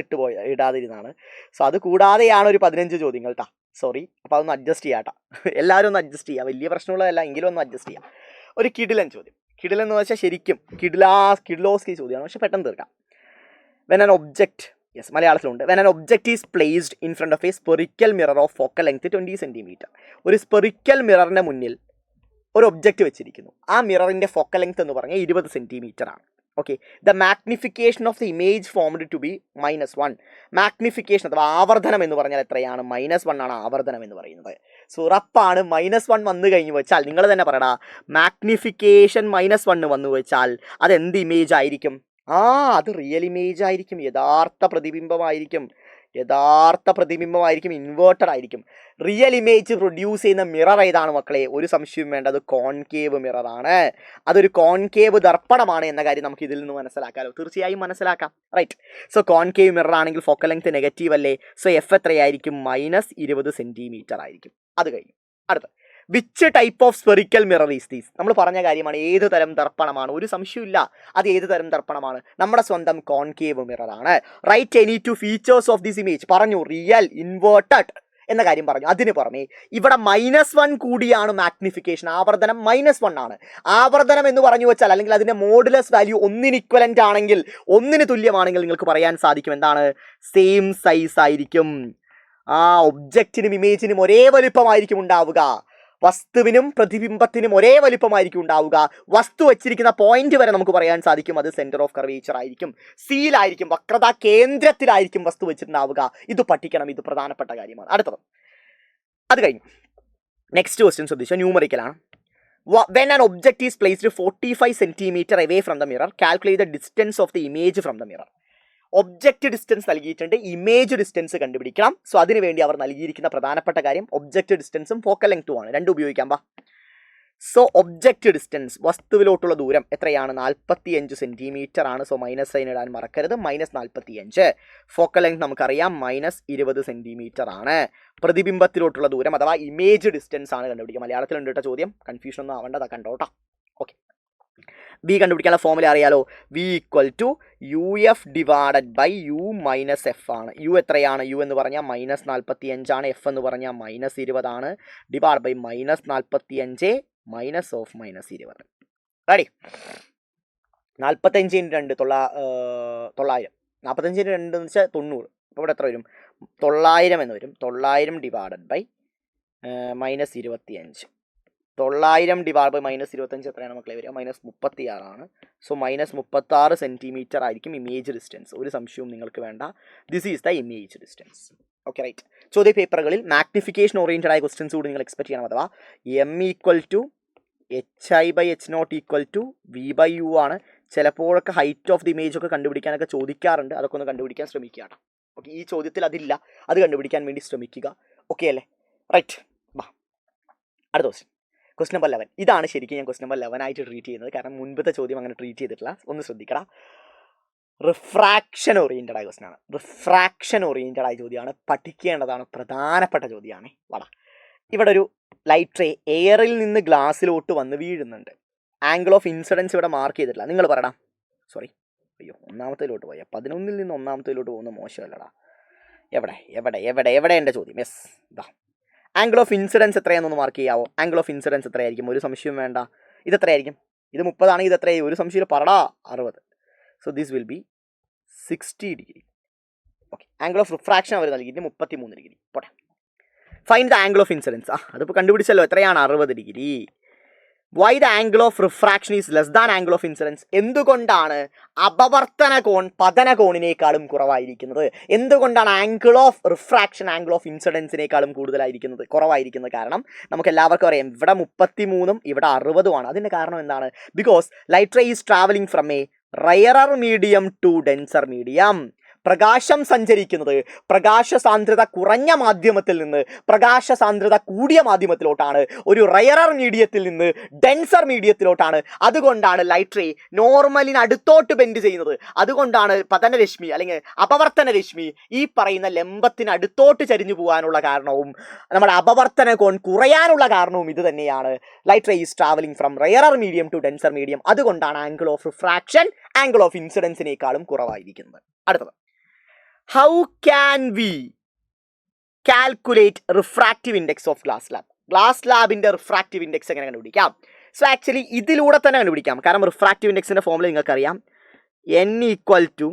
ഇടാതിരുന്നാണ്. സോ അത് കൂടാതെയാണ് ഒരു 15 ചോദ്യങ്ങൾ കേട്ടോ. സോറി, അപ്പോൾ അതൊന്ന് അഡ്ജസ്റ്റ് ചെയ്യാം കേട്ടോ. എല്ലാവരും ഒന്ന് അഡ്ജസ്റ്റ് ചെയ്യുക. വലിയ പ്രശ്നമുള്ളതല്ല, എങ്കിലും ഒന്ന് അഡ്ജസ്റ്റ് ചെയ്യാം. ഒരു കിടിലൻ ചോദ്യം. കിടിലൻ എന്ന് വെച്ചാൽ ശരിക്കും കിഡിലോസ്കി ചോദ്യമാണ്, പക്ഷെ പെട്ടെന്ന് തീർക്കാം. വെൻ ആൻ ഒബ്ജക്റ്റ്, യെസ് മലയാളത്തിലുണ്ട്. When an object is placed in front of a spherical mirror of focal length 20 centimetre. ഒരു സ്പെറിക്കൽ മിററിൻ്റെ മുന്നിൽ ഒരു ഒബ്ജക്റ്റ് വെച്ചിരിക്കുന്നു. ആ മിററിൻ്റെ ഫോക്കൽ ലെങ്ത് എന്ന് പറഞ്ഞാൽ 20 സെൻറ്റിമീറ്റർ ആണ്. Okay, the magnification of the image formed to be -1. Magnification അഥവാ ആവർധനം എന്ന് പറഞ്ഞാൽ എത്രയാണ്? -1 ആണ് ആവർധനം എന്ന് പറയുന്നത്. സോ ഉറപ്പാണ് -1 വന്നു കഴിഞ്ഞു വെച്ചാൽ, നിങ്ങൾ തന്നെ പറയടാ, മാഗ്നിഫിക്കേഷൻ -1 വന്നു വെച്ചാൽ അതെന്ത് ഇമേജ് ആയിരിക്കും? അത് റിയൽ ഇമേജ് ആയിരിക്കും, യഥാർത്ഥ പ്രതിബിംബമായിരിക്കും, ഇൻവേർട്ടഡ് ആയിരിക്കും. റിയൽ ഇമേജ് പ്രൊഡ്യൂസ് ചെയ്യുന്ന മിറർ ഏതാണ് മക്കളെ? ഒരു സംശയവും വേണ്ട, അത് കോൺകേവ് മിററാണ്. അതൊരു കോൺകേവ് ദർപ്പണമാണ് എന്ന കാര്യം നമുക്ക് ഇതിൽ നിന്ന് മനസ്സിലാക്കാമല്ലോ. തീർച്ചയായും മനസ്സിലാക്കാം. റൈറ്റ്, സോ കോൺകേവ് മിറർ ആണെങ്കിൽ ഫോക്കൽ ലെങ്ത് നെഗറ്റീവ് അല്ലേ? സോ എഫ് എത്രയായിരിക്കും? -20 സെൻറ്റിമീറ്റർ ആയിരിക്കും. അത് കഴിഞ്ഞു. അടുത്ത, which type of spherical mirror is these? നമ്മൾ പറഞ്ഞ കാര്യമാണ്. ഏത് തരം ദർപ്പണമാണ്? ഒരു സംശയമില്ല, അത് ഏത് തരം ദർപ്പണമാണ്? നമ്മുടെ സ്വന്തം കോൺകേവ് മിററാണ്. Right any two features of this image. പറഞ്ഞു, റിയൽ, ഇൻവേർട്ടഡ് എന്ന കാര്യം പറഞ്ഞു. അതിന് പുറമെ ഇവിടെ -1 കൂടിയാണ് മാഗ്നിഫിക്കേഷൻ. ആവർധനം -1 ആണ്. ആവർധനം എന്ന് പറഞ്ഞു വെച്ചാൽ, അല്ലെങ്കിൽ അതിൻ്റെ മോഡുലസ് വാല്യൂ 1 ഇക്വലൻ്റ് ആണെങ്കിൽ, 1 തുല്യമാണെങ്കിൽ നിങ്ങൾക്ക് പറയാൻ സാധിക്കും എന്താണ്? സെയിം സൈസ് ആയിരിക്കും. ഒബ്ജക്റ്റിനും ഇമേജിനും ഒരേ വലുപ്പമായിരിക്കും ഉണ്ടാവുക. വസ്തുവിനും പ്രതിബിംബത്തിനും ഒരേ വലിപ്പമായിരിക്കും ഉണ്ടാവുക. വസ്തു വെച്ചിരിക്കുന്ന പോയിന്റ് വരെ നമുക്ക് പറയാൻ സാധിക്കും അത് സെന്റർ ഓഫ് കർവേച്ചർ ആയിരിക്കും, സീലായിരിക്കും, വക്രതാ കേന്ദ്രത്തിലായിരിക്കും വസ്തു വെച്ചിട്ടുണ്ടാവുക. ഇത് പഠിക്കണം, ഇത് പ്രധാനപ്പെട്ട കാര്യമാണ്. അടുത്തത്, അത് കഴിഞ്ഞു. നെക്സ്റ്റ് ക്വസ്റ്റ്യൻ ശ്രദ്ധിച്ചോ, ന്യൂമറിക്കലാണ്. When an object is placed 45 centimeter away from the mirror, calculate the distance of the image from the mirror. Object distance നൽകിയിട്ടുണ്ട്, ഇമേജ് ഡിസ്റ്റൻസ് കണ്ടുപിടിക്കണം. സോ അതിനുവേണ്ടി അവർ നൽകിയിരിക്കുന്ന പ്രധാനപ്പെട്ട കാര്യം ഒബ്ജക്റ്റ് ഡിസ്റ്റൻസും ഫോക്കൽ ലെങ്ത്തും ആണ്. രണ്ടും ഉപയോഗിക്കാം. സോ ഒബ്ജക്റ്റ് ഡിസ്റ്റൻസ് വസ്തുവിലോട്ടുള്ള ദൂരം എത്രയാണ്? 45 സെൻറ്റിമീറ്റർ ആണ്. സോ മൈനസ് സൈൻ ഇടാൻ മറക്കരുത്. -45. ഫോക്കൽ ലെങ്ത് നമുക്കറിയാം -20 സെൻറ്റിമീറ്റർ ആണ്. പ്രതിബിംബത്തിലോട്ടുള്ള ദൂരം അഥവാ ഇമേജ് ഡിസ്റ്റൻസ് ആണ് കണ്ടുപിടിക്കുക. മലയാളത്തിൽ ഉണ്ട് കേട്ടോ ചോദ്യം, കൺഫ്യൂഷൻ ഒന്നും ആവേണ്ടതാ, കണ്ടോട്ടോ. ഓക്കെ, വി കണ്ടുപിടിക്കാനുള്ള ഫോമുല അറിയാലോ. V equal to UF divided by U minus f ആണ്. യു എത്രയാണ്? യു എന്ന് പറഞ്ഞാൽ -45 ആണ്. എഫ് എന്ന് പറഞ്ഞാൽ -20 ആണ്. Divide by -45 minus of -20. Ready? 45 × 2 900. 45 × 2 എന്ന് വെച്ചാൽ 90. അപ്പോൾ ഇവിടെ എത്ര വരും? 900 എന്ന് വരും. 900 ഡിവൈഡഡ് ബൈ -25. 900 ഡിവൈഡ് ബൈ -25 എത്രയാണ് മക്കളെ വരിക? -36 ആണ്. സോ -36 സെൻറ്റിമീറ്റർ ആയിരിക്കും ഇമേജ് ഡിസ്റ്റൻസ്. ഒരു സംശയവും നിങ്ങൾക്ക് വേണ്ട. This is the image distance. Okay, right. ചോദ്യ പേപ്പറുകളിൽ മാഗ്നിഫിക്കേഷൻ ഓറിയൻറ്റഡ് ആയ ക്വസ്റ്റ്യൻസ് കൂടി നിങ്ങൾ എക്സ്പെക്ട് ചെയ്യണം. അഥവാ M = HI/H0 = V/U ആണ്. ചിലപ്പോഴൊക്കെ ഹൈറ്റ് ഓഫ് ദി ഇമേജ് ഒക്കെ കണ്ടുപിടിക്കാനൊക്കെ ചോദിക്കാറുണ്ട്. അതൊക്കെ ഒന്ന് കണ്ടുപിടിക്കാൻ ശ്രമിക്കുക. ഓക്കെ, ഈ ചോദ്യത്തിൽ അതില്ല, അത് കണ്ടുപിടിക്കാൻ വേണ്ടി ശ്രമിക്കുക. ഓക്കെ അല്ലേ? റൈറ്റ്. വാ, അടുത്ത ക്വസ്റ്റ്യൻ നമ്പർ 11. ഇതാണ് ശരിക്കും ഞാൻ ക്വസ്റ്റ്യൻ നമ്പർ 11 ആയിട്ട് ട്രീറ്റ് ചെയ്യുന്നത്. കാരണം മുൻപത്തെ ചോദ്യം അങ്ങനെ ട്രീറ്റ് ചെയ്തിട്ടില്ല. ഒന്ന് ശ്രദ്ധിക്കണം. റിഫ്രാക്ഷൻ ഓറിയൻറ്റഡ് ആയ ക്വസ്റ്റ്യൻ ആണ്. റിഫ്രാക്ഷൻ ഓറിയൻറ്റഡ് ആയ ചോദ്യമാണ്, പഠിക്കേണ്ടതാണ്, പ്രധാനപ്പെട്ട ചോദ്യമാണ്. വള ഇവിടെ ഒരു ലൈറ്റ് റേ എയറിൽ നിന്ന് ഗ്ലാസ്സിലോട്ട് വന്ന് വീഴുന്നുണ്ട്. ആംഗിൾ ഓഫ് ഇൻസിഡൻസ് ഇവിടെ മാർക്ക് ചെയ്തിട്ടില്ല. നിങ്ങൾ പറയടാ. സോറി, അയ്യോ, ഒന്നാമത്തേലോട്ട് പോയാൽ 11ൽ നിന്ന് ഒന്നാമത്തേലോട്ട് പോകുന്ന മോശമല്ലടാ. എവിടെ എവിടെ എവിടെ എവിടെ എൻ്റെ ചോദ്യം? യെസ്, ഇതാ. ആംഗിൾ ഓഫ് ഇൻസിഡൻസ് എത്രയാണെന്നൊന്ന് മാർക്ക് ചെയ്യാവോ? ആംഗിൾ ഓഫ് ഇൻസിഡൻസ് എത്രയായിരിക്കും? ഒരു സംശയവും വേണ്ട. ഇത് എത്രയായിരിക്കും? ഇത് 30 ആണെങ്കിൽ ഇത് എത്രയായി? ഒരു സംശയം പറടാ, 60. So this will be 60 degree. Okay, angle of refraction അവർ നൽകിയിട്ട് 33 ഡിഗ്രി. പോട്ടെ. Find the angle of incidence. അതിപ്പോൾ കണ്ടുപിടിച്ചല്ലോ, എത്രയാണ്? 60 degree. Why the angle of refraction is less than angle of incidence? എന്തുകൊണ്ടാണ് അപവർത്തന കോൺ പതന കോണിനേക്കാളും കുറവായിരിക്കുന്നത്? എന്തുകൊണ്ടാണ് angle of refraction angle of ഇൻസിഡൻസിനേക്കാളും കൂടുതലായിരിക്കുന്നത്, കുറവായിരിക്കുന്നത്? കാരണം നമുക്ക് എല്ലാവർക്കും അറിയാം, ഇവിടെ 33ഉം ഇവിടെ 60ഉമാണ്. അതിൻ്റെ കാരണം എന്താണ്? Because light ray is travelling from a rarer medium to denser medium. പ്രകാശം സഞ്ചരിക്കുന്നത് പ്രകാശ സാന്ദ്രത കുറഞ്ഞ മാധ്യമത്തിൽ നിന്ന് പ്രകാശ സാന്ദ്രത കൂടിയ മാധ്യമത്തിലോട്ടാണ്. ഒരു റയറർ മീഡിയത്തിൽ നിന്ന് ഡെൻസർ മീഡിയത്തിലോട്ടാണ്. അതുകൊണ്ടാണ് ലൈറ്റ് റേ നോർമലിന് അടുത്തോട്ട് ബെൻഡ് ചെയ്യുന്നത്. അതുകൊണ്ടാണ് പതനരശ്മി അല്ലെങ്കിൽ അപവർത്തന രശ്മി ഈ പറയുന്ന ലംബത്തിന് അടുത്തോട്ട് ചരിഞ്ഞു പോകാനുള്ള കാരണവും നമ്മുടെ അപവർത്തന കോൺ കുറയാനുള്ള കാരണവും ഇത് തന്നെയാണ്. Light ray is travelling from rarer medium to denser medium. അതുകൊണ്ടാണ് angle of refraction angle of ഇൻസിഡൻസിനേക്കാളും കുറവായിരിക്കുന്നത്. അടുത്തത്, how can we calculate refractive index of glass slab? Glass ലാബിൻ്റെ റിഫ്രാക്റ്റീവ് ഇൻഡെക്സ് എങ്ങനെ കണ്ടുപിടിക്കാം? സോ ആക്ച്വലി ഇതിലൂടെ തന്നെ കണ്ടുപിടിക്കാം. കാരണം റിഫ്രാക്റ്റീവ് ഇൻഡെക്സിൻ്റെ ഫോമുല നിങ്ങൾക്കറിയാം. N =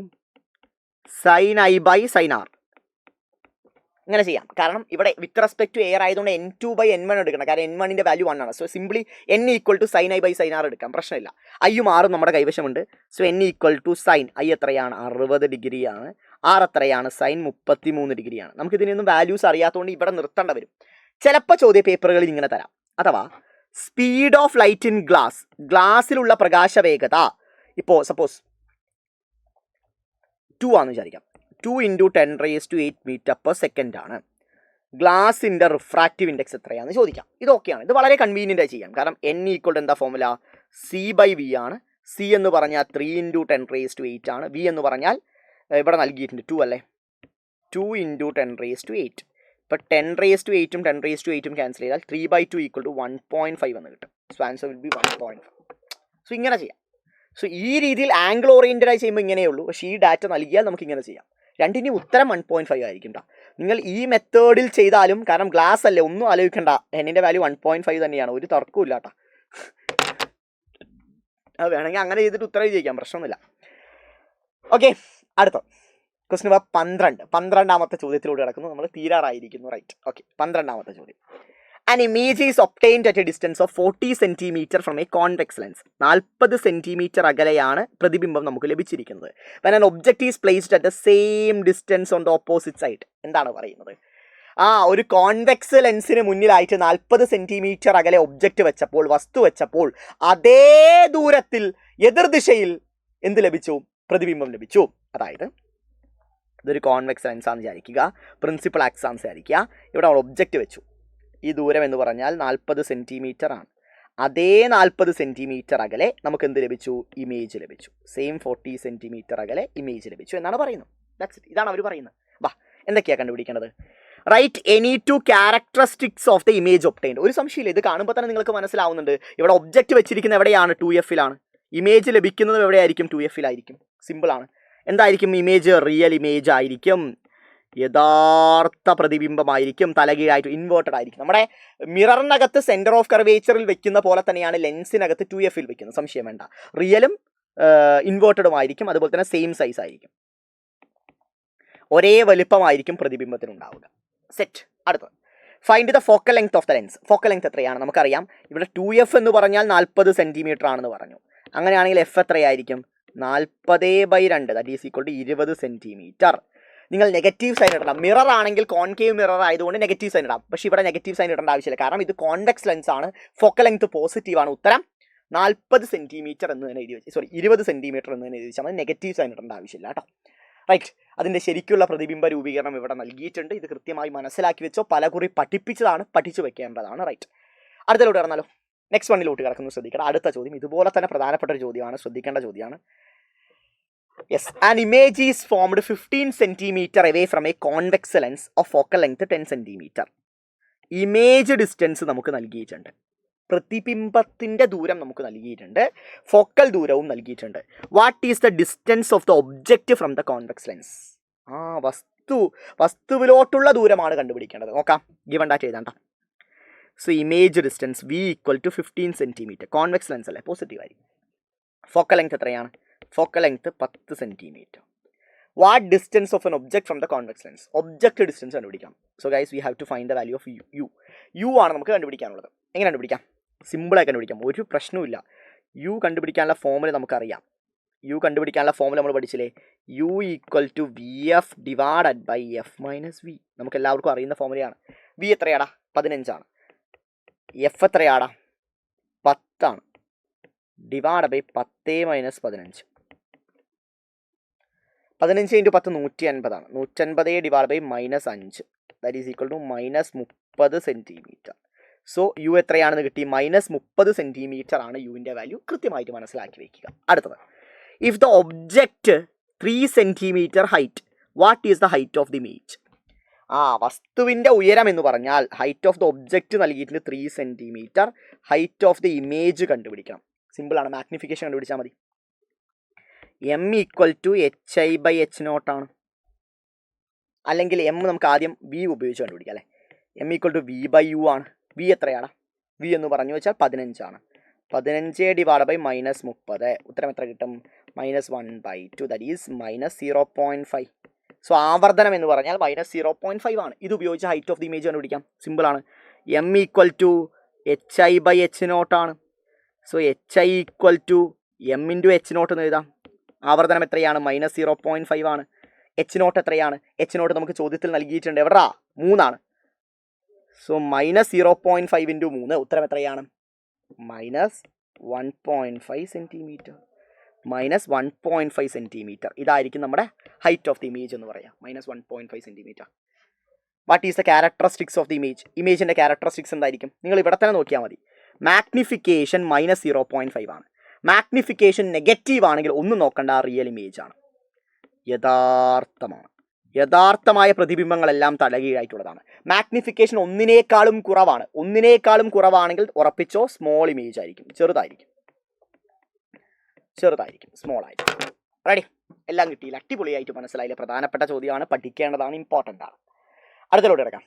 sin I / sin R. ഇങ്ങനെ ചെയ്യാം. കാരണം ഇവിടെ വിത്ത് റെസ്പെക്ട് ടു എയർ ആയതുകൊണ്ട് N2/N1 എടുക്കണം. കാരണം N1ൻ്റെ വാല്യൂ 1 ആണ്. So simply N = sin I / sin R എടുക്കാം, പ്രശ്നമില്ല. ഐയും ആറും നമ്മുടെ കൈവശമുണ്ട്. സോ N = sin I എത്രയാണ്? 60 ഡിഗ്രിയാണ്. ആർ എത്രയാണ്? സൈൻ 33 ഡിഗ്രിയാണ്. നമുക്കിതിനൊന്നും വാല്യൂസ് അറിയാത്തതുകൊണ്ട് ഇവിടെ നിർത്തേണ്ട വരും. ചിലപ്പോൾ ചോദ്യ പേപ്പറുകളിൽ ഇങ്ങനെ തരാം. അഥവാ speed of light in glass, ഗ്ലാസ്സിലുള്ള പ്രകാശ വേഗത ഇപ്പോൾ സപ്പോസ് 2 ആണെന്ന് വിചാരിക്കാം. 2 × 10⁸ m/s ആണ്. ഗ്ലാസിൻ്റെ റിഫ്രാക്റ്റീവ് ഇൻഡെക്സ് എത്രയാണെന്ന് ചോദിക്കാം. ഇതൊക്കെയാണ്, ഇത് വളരെ കൺവീനിയൻ്റ് ആയി ചെയ്യാം. കാരണം N = എന്താ ഫോമുല? C/V ആണ്. C എന്ന് പറഞ്ഞാൽ 3 × 10⁸ ആണ്. V എന്ന് പറഞ്ഞാൽ ഇവിടെ നൽകിയിട്ടുണ്ട് 2 അല്ലേ? 2 × 10⁸. ഇപ്പോൾ 10⁸ 10⁸ ക്യാൻസൽ ചെയ്താൽ 3/2 = 1.5 എന്ന് കിട്ടും. So answer will be 1.5. So ഇങ്ങനെ ചെയ്യാം. സോ ഈ രീതിയിൽ ആംഗിൾ ഓറിയൻറ്റഡ് ആയി ചെയ്യുമ്പോൾ ഇങ്ങനെയേ ഉള്ളൂ. പക്ഷേ ഈ ഡാറ്റ നൽകിയാൽ നമുക്ക് ഇങ്ങനെ ചെയ്യാം. രണ്ടിനും ഉത്തരം 1.5 ആയിരിക്കും കേട്ടോ. നിങ്ങൾ ഈ മെത്തേഡിൽ ചെയ്താലും, കാരണം ഗ്ലാസ് അല്ലേ, ഒന്നും ആലോചിക്കണ്ട. എന്നിൻ്റെ വാല്യൂ 1.5 തന്നെയാണ്, ഒരു തർക്കവും ഇല്ല കേട്ടോ. അത് വേണമെങ്കിൽ അങ്ങനെ ചെയ്തിട്ട് ഉത്തരം ചോദിക്കാം, പ്രശ്നമൊന്നുമില്ല. ഓക്കെ, അടുത്ത ക്വസ്റ്റ്യൻ നമ്പർ 12. 12ാമത്തെ ചോദ്യത്തിലൂടെ കിടക്കുന്നു. നമ്മൾ തീരാറായിരിക്കുന്നു. റൈറ്റ്. ഓക്കെ, 12ാമത്തെ ചോദ്യം. An image is obtained at a distance of 40 cm from a convex lens. 40 cm അകലെയാണ് പ്രതിബിംബം നമുക്ക് ലഭിച്ചിരിക്കുന്നത്. When an object is placed at the same distance on the opposite side. എന്താണ് പറയുന്നത്? ഒരു കോൺവെക്സ് ലെൻസിന് മുന്നിലായിട്ട് 40 സെൻറ്റിമീറ്റർ അകലെ object വെച്ചപ്പോൾ, വസ്തു വെച്ചപ്പോൾ, അതേ ദൂരത്തിൽ എതിർദിശയിൽ എന്ത് ലഭിച്ചു? പ്രതിബിംബം ലഭിച്ചു. അതായത് ഇതൊരു കോൺവെക്സ് ലെൻസ് ആണെന്ന് വിചാരിക്കുക, പ്രിൻസിപ്പൽ ആക്സ് ആണെന്ന് വിചാരിക്കുക. ഇവിടെ നമ്മൾ ഒബ്ജക്റ്റ് വെച്ചു. ഈ ദൂരം എന്ന് പറഞ്ഞാൽ 40 സെൻറ്റിമീറ്റർ ആണ്. അതേ 40 സെൻറ്റിമീറ്റർ അകലെ നമുക്ക് എന്ത് ലഭിച്ചു? ഇമേജ് ലഭിച്ചു. സെയിം 40 സെൻറ്റിമീറ്റർ അകലെ ഇമേജ് ലഭിച്ചു എന്നാണ് പറയുന്നത്. ഇതാണ് അവർ പറയുന്നത്. വാ, എന്തൊക്കെയാണ് കണ്ടുപിടിക്കേണ്ടത്? Write any two characteristics of the image obtained. ഒരു സംശയമില്ല, ഇത് കാണുമ്പോൾ തന്നെ നിങ്ങൾക്ക് മനസ്സിലാവുന്നുണ്ട്. ഇവിടെ ഒബ്ജക്റ്റ് വെച്ചിരിക്കുന്നത് എവിടെയാണ്? 2Fലാണ്. ഇമേജ് ലഭിക്കുന്നത് എവിടെയായിരിക്കും? 2Fലായിരിക്കും. സിമ്പിളാണ്. എന്തായിരിക്കും ഇമേജ്? റിയൽ ഇമേജ് ആയിരിക്കും, യഥാർത്ഥ പ്രതിബിംബമായിരിക്കും, തലകീഴായിട്ട് ഇൻവേർട്ടഡ് ആയിരിക്കും. നമ്മുടെ മിററിനകത്ത് സെന്റർ ഓഫ് കർവേച്ചറിൽ വെക്കുന്ന പോലെ തന്നെയാണ് ലെൻസിനകത്ത് 2Fൽ വെക്കുന്നത്, സംശയം വേണ്ട. റിയലും ഇൻവേർട്ടഡുമായിരിക്കും, അതുപോലെ തന്നെ സെയിം സൈസ് ആയിരിക്കും, ഒരേ വലുപ്പമായിരിക്കും പ്രതിബിംബത്തിനുണ്ടാവുക. സെറ്റ്. അടുത്തത്, find the focal length of the lens. Focal length എത്രയാണ്? നമുക്കറിയാം ഇവിടെ 2F എന്ന് പറഞ്ഞാൽ 40 സെൻറ്റിമീറ്റർ ആണെന്ന് പറഞ്ഞു. അങ്ങനെയാണെങ്കിൽ F എത്രയായിരിക്കും? 40/2, that is equal to 20 centimetre. നിങ്ങൾ നെഗറ്റീവ് സൈൻ ഇടണം. മിറർ ആണെങ്കിൽ കോൺകേവ് മിറർ ആയതുകൊണ്ട് നെഗറ്റീവ് സൈൻ ഇടാം. പക്ഷേ ഇവിടെ നെഗറ്റീവ് സൈൻ ഇടേണ്ട ആവശ്യമില്ല, കാരണം ഇത് കോൺവെക്സ് ലെൻസ് ആണ്. ഫോക്കൽ ലെങ്ത് പോസിറ്റീവ് ആണ്. ഉത്തരം 40 സെൻറ്റിമീറ്റർ എന്ന് തന്നെ എഴുതി വെച്ച്, 20 സെൻറ്റിമീറ്റർ എന്ന് തന്നെ എഴുതി വെച്ചാൽ മതി. നെഗറ്റീവ് സൈൻ ഇടേണ്ട ആവശ്യമില്ല കേട്ടോ. റൈറ്റ്. അതിൻ്റെ ശരിക്കുള്ള പ്രതിബിംബ രൂപീകരണം ഇവിടെ നൽകിയിട്ടുണ്ട്. ഇത് കൃത്യമായി മനസ്സിലാക്കി വെച്ചോ. പലകുറി പഠിപ്പിച്ചതാണ്, പഠിച്ചു വെക്കേണ്ടതാണ്. റൈറ്റ്. അടുത്തലോട്ട് കിടന്നാലോ? നെക്സ്റ്റ് വണ്ണിലോട്ട് കിടക്കുന്നു. ശ്രദ്ധിക്കണം. അടുത്ത ചോദ്യം ഇതുപോലെ തന്നെ പ്രധാനപ്പെട്ട ഒരു ചോദ്യമാണ്, ശ്രദ്ധിക്കേണ്ട ചോദ്യമാണ്. Yes, an image is formed 15 centimetre away from a convex lens of focal length 10 centimetre. Image distance നമുക്ക് നൽകിയിട്ടുണ്ട്, പ്രതിബിംബത്തിൻ്റെ ദൂരം നമുക്ക് നൽകിയിട്ടുണ്ട്, ഫോക്കൽ ദൂരവും നൽകിയിട്ടുണ്ട്. What is the distance of the object from the convex lens? വസ്തുവിലോട്ടുള്ള ദൂരമാണ് കണ്ടുപിടിക്കേണ്ടത്. നോക്കാം, ഗിവൺ ഡാറ്റ എഴുതാണ്ട. So image distance V = 15 centimetre. Convex lens അല്ലേ, പോസിറ്റീവ് ആയിരിക്കും. ഫോക്കൽ ലെങ്ത് എത്രയാണ്? Focal length 10 centimetre. What distance of an object from the convex lens? Object distance കണ്ടുപിടിക്കാം. So guys, we have to find the value of u ആണ് നമുക്ക് കണ്ടുപിടിക്കാനുള്ളത്. എങ്ങനെ കണ്ടുപിടിക്കാം? സിമ്പിളായി കണ്ടുപിടിക്കാം, ഒരു പ്രശ്നവുമില്ല. യു കണ്ടുപിടിക്കാനുള്ള ഫോമുല നമുക്കറിയാം. യു കണ്ടുപിടിക്കാനുള്ള ഫോമുല നമ്മൾ പഠിച്ചില്ലേ? U = VF / F - V. നമുക്ക് എല്ലാവർക്കും അറിയുന്ന ഫോമുലയാണ്. V എത്രയാടാ? 15 ആണ്. F എത്രയാടാ? 10 ആണ്. Divide by 10 - 15. 15 × 10 150 ആണ്. 150 divide by -5, that is equal to -30 centimetre. So you എത്രയാണെന്ന് കിട്ടി? -30 സെൻറ്റിമീറ്റർ ആണ് യുവിൻ്റെ വാല്യൂ. കൃത്യമായിട്ട് മനസ്സിലാക്കി വയ്ക്കുക. അടുത്തത്, if the object 3 centimetre height, what is the height of the image? വസ്തുവിൻ്റെ ഉയരം എന്ന് പറഞ്ഞാൽ ഹൈറ്റ് ഓഫ് ദ ഒബ്ജക്റ്റ് നൽകിയിട്ടുണ്ട് 3 centimetre. Height of the image കണ്ടുപിടിക്കണം. സിമ്പിളാണ്, മാഗ്നിഫിക്കേഷൻ കണ്ടുപിടിച്ചാൽ മതി. M = HI/H0 ആണ്. അല്ലെങ്കിൽ M നമുക്ക് ആദ്യം V ഉപയോഗിച്ച് കണ്ടുപിടിക്കാം അല്ലേ. M = V/U ആണ്. V എത്രയാണ്? V എന്ന് പറഞ്ഞു വെച്ചാൽ 15 ആണ്. 15 ഡിവൈഡ് ബൈ -30, ഉത്തരം എത്ര കിട്ടും? -1/2, ദാറ്റ് ഈസ് -0.5. സോ ആവർത്തനം എന്ന് പറഞ്ഞാൽ -0.5 ആണ്. ഇത് ഉപയോഗിച്ച് ഹൈറ്റ് ഓഫ് ദി ഇമേജ് കണ്ടുപിടിക്കാം. സിമ്പിളാണ്. M = HI/H0 ആണ്. സോ HI = M × H0 എന്ന് എഴുതാം. ആവർത്തനം എത്രയാണ്? -0.5 ആണ്. H0 എത്രയാണ്? H0 നമുക്ക് ചോദ്യത്തിൽ നൽകിയിട്ടുണ്ട്. എവിടാ? 3 ആണ്. സോ -0.5 × 3, ഉത്തരം എത്രയാണ്? -1.5 സെൻറ്റിമീറ്റർ. -1.5 സെൻറ്റിമീറ്റർ. ഇതായിരിക്കും നമ്മുടെ ഹൈറ്റ് ഓഫ് ദി ഇമേജ് എന്ന് പറയാം. -1.5 centimetre. What is the characteristics of the image? ഇമേജിൻ്റെ ക്യാരക്ടറിസ്റ്റിക്സ് എന്തായിരിക്കും? നിങ്ങൾ ഇവിടെ തന്നെ നോക്കിയാൽ മതി. മാഗ്നിഫിക്കേഷൻ -0.5 ആണ്. മാഗ്നിഫിക്കേഷൻ നെഗറ്റീവ് ആണെങ്കിൽ ഒന്നും നോക്കണ്ട, റിയൽ ഇമേജ് ആണ്, യഥാർത്ഥമാണ്. യഥാർത്ഥമായ പ്രതിബിംബങ്ങളെല്ലാം തലകീഴായിട്ടുള്ളതാണ്. മാഗ്നിഫിക്കേഷൻ ഒന്നിനേക്കാളും കുറവാണ്. ഒന്നിനേക്കാളും കുറവാണെങ്കിൽ ഉറപ്പിച്ചോ സ്മോൾ ഇമേജ് ആയിരിക്കും, ചെറുതായിരിക്കും, സ്മോൾ ആയിരിക്കും. റെഡി? എല്ലാം കിട്ടിയില്ല, അടിപൊളിയായിട്ട് മനസ്സിലായില്ല. പ്രധാനപ്പെട്ട ചോദ്യമാണ്, പഠിക്കേണ്ടതാണ്, ഇമ്പോർട്ടൻ്റ് ആണ്. അടുത്തലോട്ട് കിടക്കാം.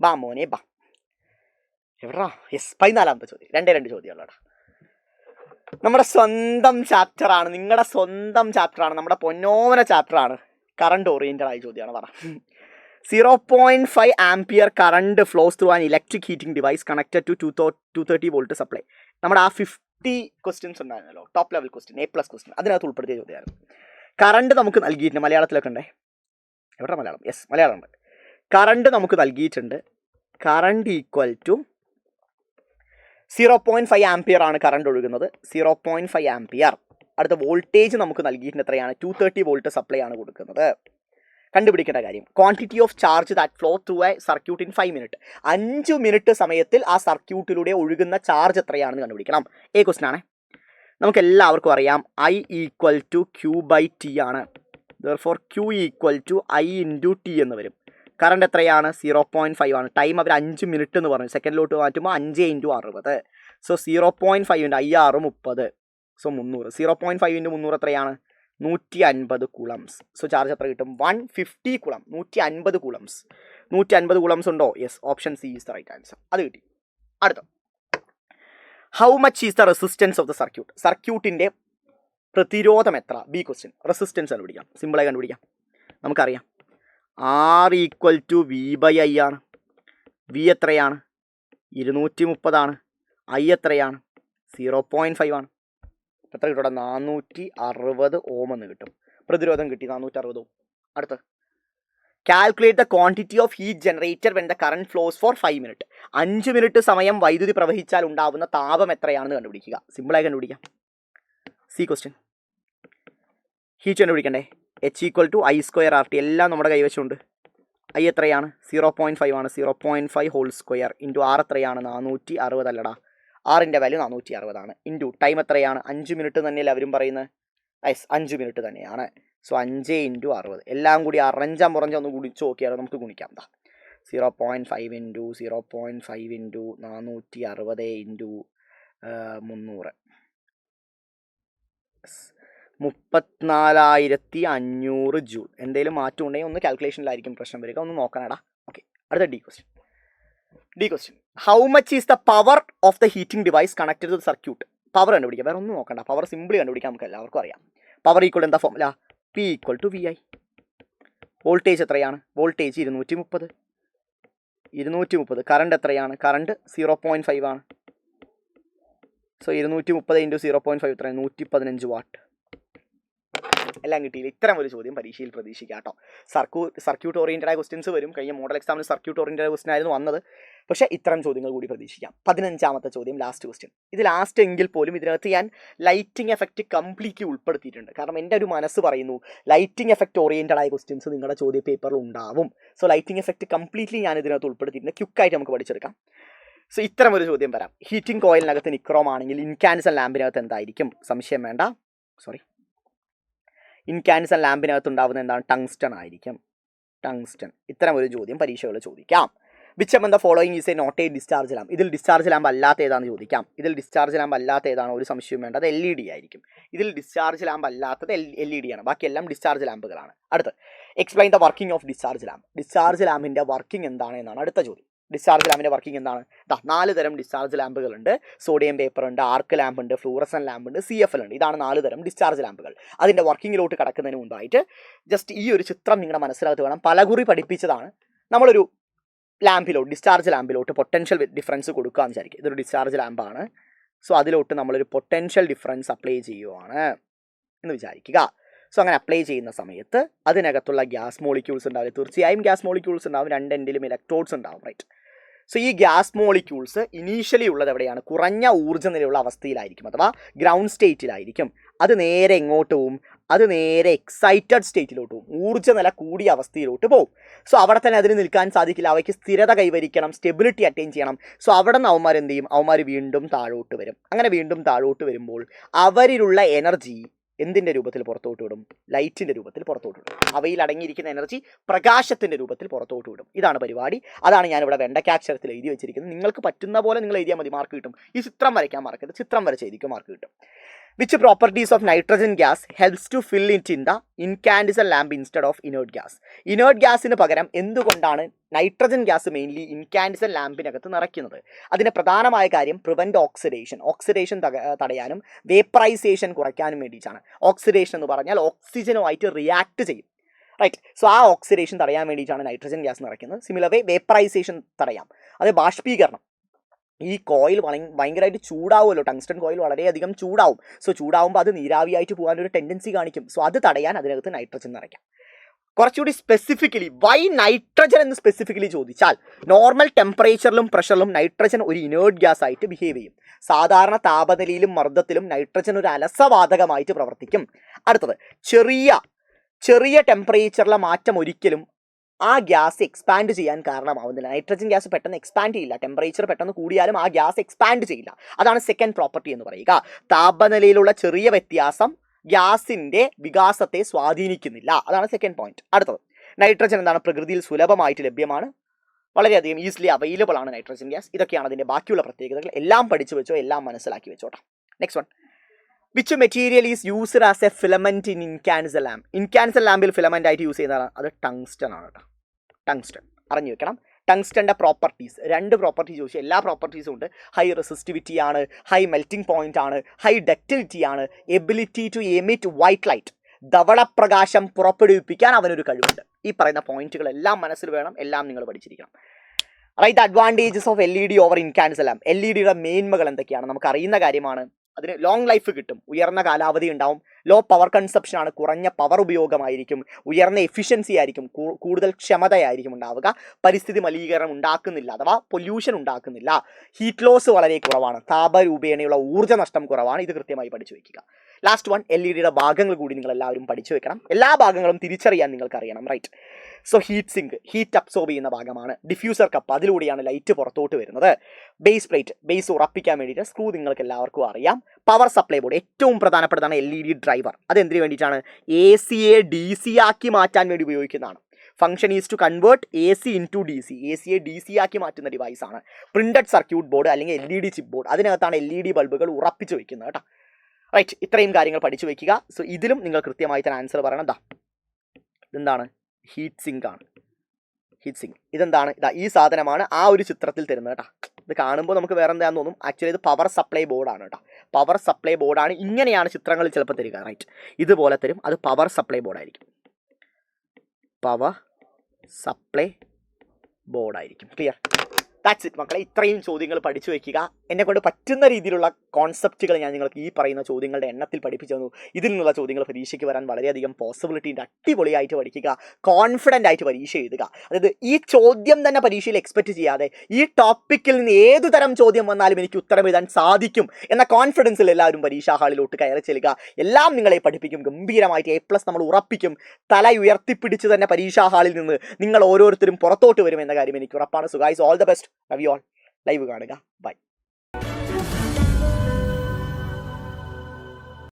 ബാ മോനെ ബാ. എവിടാ? യെസ്, 14ാമത്തെ ചോദ്യം. 2 ചോദ്യമുള്ളടാ. നമ്മുടെ സ്വന്തം ചാപ്റ്ററാണ്, നിങ്ങളുടെ സ്വന്തം ചാപ്റ്ററാണ്, നമ്മുടെ പൊന്നോമന ചാപ്റ്ററാണ്. കറണ്ട് ഓറിയൻറ്റഡ് ആയ ചോദ്യമാണ്. പറ. 0.5 ampere current flows through an electric heating device connected to 230 volt supply. നമ്മുടെ ആ 50 ക്വസ്റ്റ്യൻസ് ഉണ്ടായിരുന്നല്ലോ, top level question, A+ question, അതിനകത്ത് ഉൾപ്പെടുത്തിയ ചോദ്യമായിരുന്നു. കറണ്ട് നമുക്ക് നൽകിയിട്ടുണ്ട്. മലയാളത്തിലൊക്കെ ഉണ്ടേ? എവിടെ മലയാളം? യെസ്, മലയാളം ഉണ്ട്. കറണ്ട് നമുക്ക് നൽകിയിട്ടുണ്ട്. കറണ്ട് = 0.5 ആംപിയർ ആണ് കറണ്ട് ഒഴുകുന്നത്. 0.5 ആംപിയർ. അടുത്ത വോൾട്ടേജ് നമുക്ക് നൽകിയിട്ടുണ്ട്. എത്രയാണ്? 230 വോൾട്ട് സപ്ലൈ ആണ് കൊടുക്കുന്നത്. കണ്ടുപിടിക്കേണ്ട കാര്യം quantity of charge that flow through A circuit in 5 minute. 5 minute സമയത്തിൽ ആ സർക്യൂട്ടിലൂടെ ഒഴുകുന്ന ചാർജ് എത്രയാണെന്ന് കണ്ടുപിടിക്കണം. ക്വസ്റ്റൻ ആണ്. നമുക്ക് എല്ലാവർക്കും അറിയാം I ഈക്വൽ ടു Q/T ആണ്. Therefore Q equal to I into T എന്ന് വരും. കറണ്ട് എത്രയാണ്? 0.5 ആണ്. ടൈം അവർ 5 മിനിറ്റ് എന്ന് പറഞ്ഞു. സെക്കൻഡിലോട്ട് മാറ്റുമ്പോൾ 5 × 60. So 0.5 × IR 30. സോ 300. 0.5 × 300 എത്രയാണ്? 150 കൂളംസ്. സോ ചാർജ് എത്ര കിട്ടും? 150 കൂളം. 150 കൂളംസ്. 150 കൂളംസ് ഉണ്ടോ? Yes, option C is the right answer. അത് കിട്ടി. അടുത്ത, how much is the resistance of the circuit? സർക്യൂട്ടിൻ്റെ പ്രതിരോധം എത്ര? B question. റെസിസ്റ്റൻസ് കണ്ടുപിടിക്കാം, സിമ്പിളായി കണ്ടുപിടിക്കാം. നമുക്കറിയാം R ഈക്വൽ ടു V/I ആണ്. V എത്രയാണ്? 230 ആണ്. I എത്രയാണ്? 0.5 ആണ്. എത്ര കിട്ടും? 460 ഓം എന്ന് കിട്ടും. പ്രതിരോധം കിട്ടി, 460 ഓം. അടുത്ത്, calculate the quantity of heat generator when the current flows for 5 minute. 5 minute സമയം വൈദ്യുതി പ്രവഹിച്ചാൽ ഉണ്ടാവുന്ന താപം എത്രയാണെന്ന് കണ്ടുപിടിക്കുക. സിമ്പിളായി കണ്ടുപിടിക്കാം. C question. ഹീറ്റ് കണ്ടുപിടിക്കണ്ടേ? H equal to I² RT. എല്ലാം നമ്മുടെ കൈവശമുണ്ട്. I എത്രയാണ്? 0.5 ആണ്. 0.5 ഹോൾ സ്ക്വയർ ഇൻറ്റു R എത്രയാണ്? 460 അല്ലടാ. ആറിൻ്റെ വാല്യൂ 460 ആണ്. ഇൻറ്റു ടൈം എത്രയാണ്? 5 മിനിറ്റ് തന്നെയല്ലേ അവരും പറയുന്നത്? യെസ്, 5 മിനിറ്റ് തന്നെയാണ്. സോ 5 × 60. എല്ലാം കൂടി അറഞ്ചാൻ ഒന്ന് ഗുണിച്ച് നോക്കിയാലോ? നമുക്ക് ഗുണിക്കാം. 0.5 ഇൻറ്റു 0.5 ഇൻറ്റു 460 ഇൻറ്റു 300. 34,500 ജൂൾ. എന്തെങ്കിലും മാറ്റം ഉണ്ടെങ്കിൽ ഒന്ന് കാൽക്കുലേഷനിലായിരിക്കും പ്രശ്നം വരിക. ഒന്ന് നോക്കണടാ. ഓക്കെ, അടുത്ത D question. How much is the power of the heating device connected to the circuit? Power കണ്ടുപിടിക്കാം. വേറെ ഒന്നും നോക്കണ്ട. പവർ സിമ്പിളി കണ്ടുപിടിക്കാം. നമുക്ക് എല്ലാവർക്കും അറിയാം. പവർ ഈക്വൽ എന്താ formula? P equal to VI. Voltage എത്രയാണ്? വോൾട്ടേജ് 230. കറണ്ട് എത്രയാണ്? കറണ്ട് 0.5 ആണ്. സോ 230 ഇൻറ്റു 0.5 എത്രയാണ്? 115 വാട്ട്. എല്ലാം കിട്ടിയില്ല. ഇത്തരം ഒരു ചോദ്യം പരീക്ഷയിൽ പ്രതീക്ഷിക്കാം കേട്ടോ. സർക്യൂട്ട് ഓറിയൻറ്റഡ് ആയ ക്വസ്റ്റ്യൻസ് വരും. കഴിഞ്ഞ മോഡൽ എക്സാമിന് സർക്യൂട്ട് ഓറിയൻറ്റഡ് ക്വസ്റ്റ്യൻ ആയിരുന്നു വന്നത്. പക്ഷേ ഇത്തരം ചോദ്യങ്ങൾ കൂടി പ്രതീക്ഷിക്കാം. 15ാമത്തെ ചോദ്യം, ലാസ്റ്റ് ക്വസ്റ്റ്യൻ. ഇത് ലാസ്റ്റ് എങ്കിൽ പോലും ഇതിനകത്ത് ഞാൻ ലൈറ്റിംഗ് എഫക്റ്റ് കംപ്ലീറ്റ്ലി ഉൾപ്പെടുത്തിയിട്ടുണ്ട്. കാരണം എൻ്റെ ഒരു മനസ്സ് പറയുന്നു ലൈറ്റിംഗ് എഫക്റ്റ് ഓറിയൻറ്റഡ് ആയ ക്വസ്റ്റ്യൻസ് നിങ്ങളുടെ ചോദ്യ പേപ്പറിൽ ഉണ്ടാവും. സോ ലൈറ്റിംഗ് എഫക്റ്റ് കംപ്ലീറ്റ്ലി ഞാൻ ഇതിനകത്ത് ഉൾപ്പെടുത്തിയിട്ടുണ്ട്. ക്വിക്കായിട്ട് നമുക്ക് പഠിച്ചെടുക്കാം. സോ ഇത്തരം ഒരു ചോദ്യം വരാം. ഹീറ്റിംഗ് കോയിലിനകത്ത് നിക്രോം ആണെങ്കിൽ ഇൻകാൻഡിസൺ ലാമ്പിനകത്ത് എന്തായിരിക്കും? സംശയം വേണ്ട. ഇൻകാൻഡിസൺ ലാമ്പിനകത്ത് ഉണ്ടാകുന്ന എന്താണ്? ടങ്സ്റ്റൺ ആയിരിക്കും. ടങ്സ്റ്റൺ. ഇത്തരം ഒരു ചോദ്യം പരീക്ഷകൾ ചോദിക്കാം. Which among the following is a not a discharge lamp? ഇതിൽ ഡിസ്ചാർജ് ലാമ്പ് അല്ലാത്ത ഏതാണെന്ന് ചോദിക്കാം. ഇതിൽ ഡിസ്ചാർജ് ലാമ്പ് അല്ലാത്ത ഏതാണ്? ഒരു സംശയം വേണ്ട, അത് LED ആയിരിക്കും. ഇതിൽ ഡിസ്ചാർജ് ലാമ്പ് അല്ലാത്തത് LED ആണ്. ബാക്കിയെല്ലാം ഡിസ്ചാർജ് ലാമ്പുകളാണ്. അടുത്ത്, explain the working of discharge lamp. Discharge ലാമ്പിൻ്റെ വർക്കിംഗ് എന്താണ് എന്നാണ് അടുത്ത ചോദ്യം. ഡിസ്ചാർജ് ലാമ്പിൻ്റെ വർക്കിംഗ് എന്താണ്? 4 തരം ഡിസ്ചാർജ് ലാമ്പുകളുണ്ട്. സോഡിയം പേപ്പർ ഉണ്ട്, ആർക്ക് ലാമ്പ് ഉണ്ട്, ഫ്ലൂറസൻ ലാമ്പ് ഉണ്ട്, CFL ഉണ്ട്. ഇതാണ് 4 തരം ഡിസ്ചാർജ് ലാമ്പുകൾ. അതിൻ്റെ വർക്കിങ്ങിലോട്ട് കടക്കുന്നതിന് മുമ്പായിട്ട് ജസ്റ്റ് ഈ ഒരു ചിത്രം നിങ്ങളുടെ മനസ്സിനകത്ത് വേണം. പലകുറി പഠിപ്പിച്ചതാണ്. നമ്മളൊരു ലാമ്പിലോട്ട്, ഡിസ്ചാർജ് ലാമ്പിലോട്ട് പൊട്ടൻഷ്യൽ ഡിഫറൻസ് കൊടുക്കുകയെന്ന് വിചാരിക്കും. ഇതൊരു ഡിസ്ചാർജ് ലാമ്പാണ്. സോ അതിലോട്ട് നമ്മളൊരു പൊട്ടൻഷ്യൽ ഡിഫറൻസ് അപ്ലൈ ചെയ്യുവാണ് എന്ന് വിചാരിക്കുക. സോ അങ്ങനെ അപ്ലൈ ചെയ്യുന്ന സമയത്ത് അതിനകത്തുള്ള ഗ്യാസ് മോളിക്യൂൾസ് ഉണ്ടാവും. തീർച്ചയായും ഗ്യാസ് മോളിക്യൂൾസ് ഉണ്ടാവും. 2 എൻഡിലും ഇലക്ട്രോഡ്സ് ഉണ്ടാവും. റൈറ്റ്. സോ ഈ ഗ്യാസ് മോളിക്യൂൾസ് ഇനീഷ്യലി ഉള്ളത് എവിടെയാണ്? കുറഞ്ഞ ഊർജ്ജ നിലയുള്ള അവസ്ഥയിലായിരിക്കും, അഥവാ ഗ്രൗണ്ട് സ്റ്റേറ്റിലായിരിക്കും. അത് നേരെ എങ്ങോട്ട് പോവും? അത് നേരെ എക്സൈറ്റഡ് സ്റ്റേറ്റിലോട്ട് പോകും. ഊർജ്ജ നില കൂടിയ അവസ്ഥയിലോട്ട് പോകും. സോ അവിടെ തന്നെ അതിന് നിൽക്കാൻ സാധിക്കില്ല. അവയ്ക്ക് സ്ഥിരത കൈവരിക്കണം, സ്റ്റെബിലിറ്റി അറ്റൈൻ ചെയ്യണം. സോ അവിടെ നിന്ന് അവന്മാർ എന്ത് ചെയ്യും? അവന്മാർ വീണ്ടും താഴോട്ട് വരും. അങ്ങനെ വീണ്ടും താഴോട്ട് വരുമ്പോൾ അവരിലുള്ള എനർജി എന്തിൻ്റെ രൂപത്തിൽ പുറത്തോട്ട് വിടും? ലൈറ്റിൻ്റെ രൂപത്തിൽ പുറത്തോട്ട് വിടും. അവയിൽ അടങ്ങിയിരിക്കുന്ന എനർജി പ്രകാശത്തിൻ്റെ രൂപത്തിൽ പുറത്തോട്ട് വിടും. ഇതാണ് പരിപാടി. അതാണ് ഞാനിവിടെ വെണ്ടയ്ക്കാക്ഷരത്തിൽ എഴുതി വെച്ചിരിക്കുന്നത്. നിങ്ങൾക്ക് പറ്റുന്ന പോലെ നിങ്ങൾ എഴുതിയാൽ മതി, മാർക്ക് കിട്ടും. ഈ ചിത്രം വരയ്ക്കാൻ മറക്കരുത്. ചിത്രം വരച്ചെഴുതിക്കും, മാർക്ക് കിട്ടും. Which properties of nitrogen gas helps to fill it in the incandescent lamp instead of inert gas? Inert ഗ്യാസിന് പകരം എന്തുകൊണ്ടാണ് നൈട്രജൻ ഗ്യാസ് മെയിൻലി ഇൻകാൻഡിസൻ ലാമ്പിനകത്ത് നിറയ്ക്കുന്നത്? അതിൻ്റെ പ്രധാനമായ കാര്യം പ്രിവെൻറ്റ് ഓക്സിഡേഷൻ തടയാനും വേപ്പറൈസേഷൻ കുറയ്ക്കാനും വേണ്ടിയിട്ടാണ്. ഓക്സിഡേഷൻ എന്ന് പറഞ്ഞാൽ ഓക്സിജനുമായിട്ട് റിയാക്ട് ചെയ്യും. റൈറ്റ്. സോ ആ ഓക്സിഡേഷൻ തടയാൻ വേണ്ടിയിട്ടാണ് നൈട്രജൻ ഗ്യാസ് നിറയ്ക്കുന്നത്. സിമിലർ വേ വേപ്പറൈസേഷൻ തടയാം, അത് ബാഷ്പീകരണം. ഈ കോയിൽ ഭയങ്കരമായിട്ട് ചൂടാവുമല്ലോ, ടങ്സ്റ്റൺ കോയിൽ വളരെയധികം ചൂടാവും. സോ ചൂടാവുമ്പോൾ അത് നീരാവിയായിട്ട് പോകാനൊരു ടെൻഡൻസി കാണിക്കും. സോ അത് തടയാൻ അതിനകത്ത് നൈട്രജൻ നിറയ്ക്കാം. കുറച്ചുകൂടി സ്പെസിഫിക്കലി വൈ നൈട്രജൻ എന്ന് സ്പെസിഫിക്കലി ചോദിച്ചാൽ, നോർമൽ ടെമ്പറേച്ചറിലും പ്രഷറിലും നൈട്രജൻ ഒരു ഇനേർട്ട് ഗ്യാസ് ആയിട്ട് ബിഹേവ് ചെയ്യും. സാധാരണ താപനിലയിലും മർദ്ദത്തിലും നൈട്രജൻ ഒരു അലസവാതകമായിട്ട് പ്രവർത്തിക്കും. അടുത്തത്, ചെറിയ ചെറിയ ടെമ്പറേച്ചറിലെ മാറ്റം ഒരിക്കലും ആ ഗ്യാസ് എക്സ്പാൻഡ് ചെയ്യാൻ കാരണമാവുന്നില്ല. നൈട്രജൻ ഗ്യാസ് പെട്ടെന്ന് എക്സ്പാൻഡ് ചെയ്യില്ല. ടെമ്പറേച്ചർ പെട്ടെന്ന് കൂടിയാലും ആ ഗ്യാസ് എക്സ്പാൻഡ് ചെയ്യില്ല. അതാണ് സെക്കൻഡ് പ്രോപ്പർട്ടി എന്ന് പറയുക. താപനിലയിലുള്ള ചെറിയ വ്യത്യാസം ഗ്യാസിന്റെ വികാസത്തെ സ്വാധീനിക്കുന്നില്ല. അതാണ് സെക്കൻഡ് പോയിന്റ്. അടുത്തത്, നൈട്രജൻ എന്താണ്? പ്രകൃതിയിൽ സുലഭമായിട്ട് ലഭ്യമാണ്, വളരെയധികം ഈസിലി അവൈലബിൾ ആണ് നൈട്രജൻ ഗ്യാസ്. ഇതൊക്കെയാണ് അതിന്റെ ബാക്കിയുള്ള പ്രത്യേകതകൾ. എല്ലാം പഠിച്ചു വെച്ചോ, എല്ലാം മനസ്സിലാക്കി വെച്ചോട്ടെ. Next one, which material is used as a filament in incandescent lamp? Incandescent ലാമ്പിൽ ഫിലമെന്റ് ആയിട്ട് യൂസ് ചെയ്യുന്നതാണ് അത് ടങ്സ്റ്റൺ ആണ് കേട്ടോ. ടങ്സ്റ്റൺ അറിഞ്ഞു വെക്കണം. ടങ്സ്റ്റന്റെ പ്രോപ്പർട്ടീസ്, 2 പ്രോപ്പർട്ടീസ് ചോദിച്ചു. എല്ലാ പ്രോപ്പർട്ടീസും ഉണ്ട്. ഹൈ റെസിസ്റ്റിവിറ്റി ആണ്, ഹൈ മെൽറ്റിംഗ് പോയിന്റ് ആണ്, ഹൈ ഡക്റ്റിലിറ്റി ആണ്, ability to emit white light, ധവളപ്രകാശം പുറപ്പെടുവിപ്പിക്കാൻ അവനൊരു കഴിവുണ്ട്. ഈ പറയുന്ന പോയിന്റുകളെല്ലാം മനസ്സിൽ വേണം, എല്ലാം നിങ്ങൾ പഠിച്ചിരിക്കണം. Right, advantages of LED over incandescent lamp. LEDയുടെ മേന്മകൾ എന്തൊക്കെയാണ്? നമുക്ക് അറിയുന്ന കാര്യമാണ്. അതിന് ലോങ് ലൈഫ് കിട്ടും, ഉയർന്ന കാലാവധി ഉണ്ടാവും, ലോ പവർ കൺസപ്ഷൻ ആണ്, കുറഞ്ഞ പവർ ഉപയോഗമായിരിക്കും, ഉയർന്ന എഫിഷ്യൻസി ആയിരിക്കും, കൂടുതൽ ക്ഷമതയായിരിക്കും ഉണ്ടാവുക, പരിസ്ഥിതി മലിനീകരണം ഉണ്ടാക്കുന്നില്ല, അഥവാ പൊല്യൂഷൻ ഉണ്ടാക്കുന്നില്ല, ഹീറ്റ് ലോസ് വളരെ കുറവാണ്, താപരൂപേണയുള്ള ഊർജ്ജ നഷ്ടം കുറവാണ്. ഇത് കൃത്യമായി പഠിച്ചു വയ്ക്കുക. ലാസ്റ്റ് വൺ, LEDയുടെ ഭാഗങ്ങൾ കൂടി നിങ്ങൾ എല്ലാവരും പഠിച്ചു വെക്കണം. എല്ലാ ഭാഗങ്ങളും തിരിച്ചറിയാൻ നിങ്ങൾക്ക് അറിയണം. Right, so heat sink, heat absorb ചെയ്യുന്ന ഭാഗമാണ്. ഡിഫ്യൂസർ കപ്പ്, അതിലൂടെയാണ് ലൈറ്റ് പുറത്തോട്ട് വരുന്നത്. ബേസ് പ്ലേറ്റ്, ബേസ് ഉറപ്പിക്കാൻ വേണ്ടിയിട്ട് സ്ക്രൂ നിങ്ങൾക്ക് എല്ലാവർക്കും അറിയാം. പവർ സപ്ലൈ ബോർഡ്, ഏറ്റവും പ്രധാനപ്പെട്ടതാണ് LED ഡ്രൈവർ. അതെന്തിനു വേണ്ടിയിട്ടാണ്? AC-യെ DC ആക്കി മാറ്റാൻ വേണ്ടി ഉപയോഗിക്കുന്നതാണ്. Function is to convert AC into DC. AC-യെ DC ആക്കി മാറ്റുന്ന ഡിവൈസ് ആണ്. പ്രിന്റഡ് സർക്യൂട്ട് ബോർഡ് അല്ലെങ്കിൽ LED ചിപ്പ് ബോർഡ്, അതിനകത്താണ് LED ബൾബുകൾ ഉറപ്പിച്ച് വയ്ക്കുന്നത് കേട്ടോ. റൈറ്റ്, ഇത്രയും കാര്യങ്ങൾ പഠിച്ചു വയ്ക്കുക. സോ ഇതിലും നിങ്ങൾ കൃത്യമായി തന്നെ ആൻസർ പറയണം. ഇതെന്താണ്? ഹീറ്റ് സിങ്ക് ആണ്. ഹീറ്റ് സിങ്ക് ഇതെന്താണ്? ഈ സാധനമാണ് ആ ഒരു ചിത്രത്തിൽ തരുന്നത് കേട്ടോ. ഇത് കാണുമ്പോൾ നമുക്ക് വേറെ എന്താണെന്ന് തോന്നും. ആക്ച്വലി ഇത് പവർ സപ്ലൈ ബോർഡാണ് കേട്ടോ. പവർ സപ്ലൈ ബോർഡാണ്. ഇങ്ങനെയാണ് ചിത്രങ്ങളിൽ ചിലപ്പോൾ തരിക. റൈറ്റ്, ഇതുപോലെ തരും. അത് പവർ സപ്ലൈ ബോർഡായിരിക്കും. പവർ സപ്ലൈ ബോർഡായിരിക്കും. ക്ലിയർ? ദാറ്റ്സ് ഇറ്റ് മക്കളെ. ഇത്രയും ചോദ്യങ്ങൾ പഠിച്ചു വയ്ക്കുക. എന്നെ കൊണ്ട് പറ്റുന്ന രീതിയിലുള്ള കോൺസെപ്റ്റുകൾ ഞാൻ നിങ്ങൾക്ക് ഈ പറയുന്ന ചോദ്യങ്ങളുടെ എണ്ണത്തിൽ പഠിപ്പിച്ചു തന്നു. ഇതിൽ നിന്നുള്ള ചോദ്യങ്ങൾ പരീക്ഷയ്ക്ക് വരാൻ വളരെയധികം പോസിബിലിറ്റി ഉണ്ട്. അടിപൊളിയായിട്ട് പഠിക്കുക, കോൺഫിഡൻ്റ് ആയിട്ട് പരീക്ഷ എഴുതുക. അതായത് ഈ ചോദ്യം തന്നെ പരീക്ഷയിൽ എക്സ്പെക്റ്റ് ചെയ്യാതെ ഈ ടോപ്പിക്കിൽ നിന്ന് ഏതു തരം ചോദ്യം വന്നാലും എനിക്ക് ഉത്തരം എഴുതാൻ സാധിക്കും എന്ന കോൺഫിഡൻസിൽ എല്ലാവരും പരീക്ഷാ ഹാളിലോട്ട് കയറി ചെല്ലുക. എല്ലാം നിങ്ങളെ പഠിപ്പിക്കും. ഗംഭീരമായിട്ട് A+ നമ്മൾ ഉറപ്പിക്കും. തല ഉയർത്തിപ്പിടിച്ച് തന്നെ പരീക്ഷാ ഹാളിൽ നിന്ന് നിങ്ങൾ ഓരോരുത്തരും പുറത്തോട്ട് വരും എന്ന കാര്യം എനിക്ക് ഉറപ്പാണ്. So guys, all the best. Love you all. Live കാണുക. ബൈ.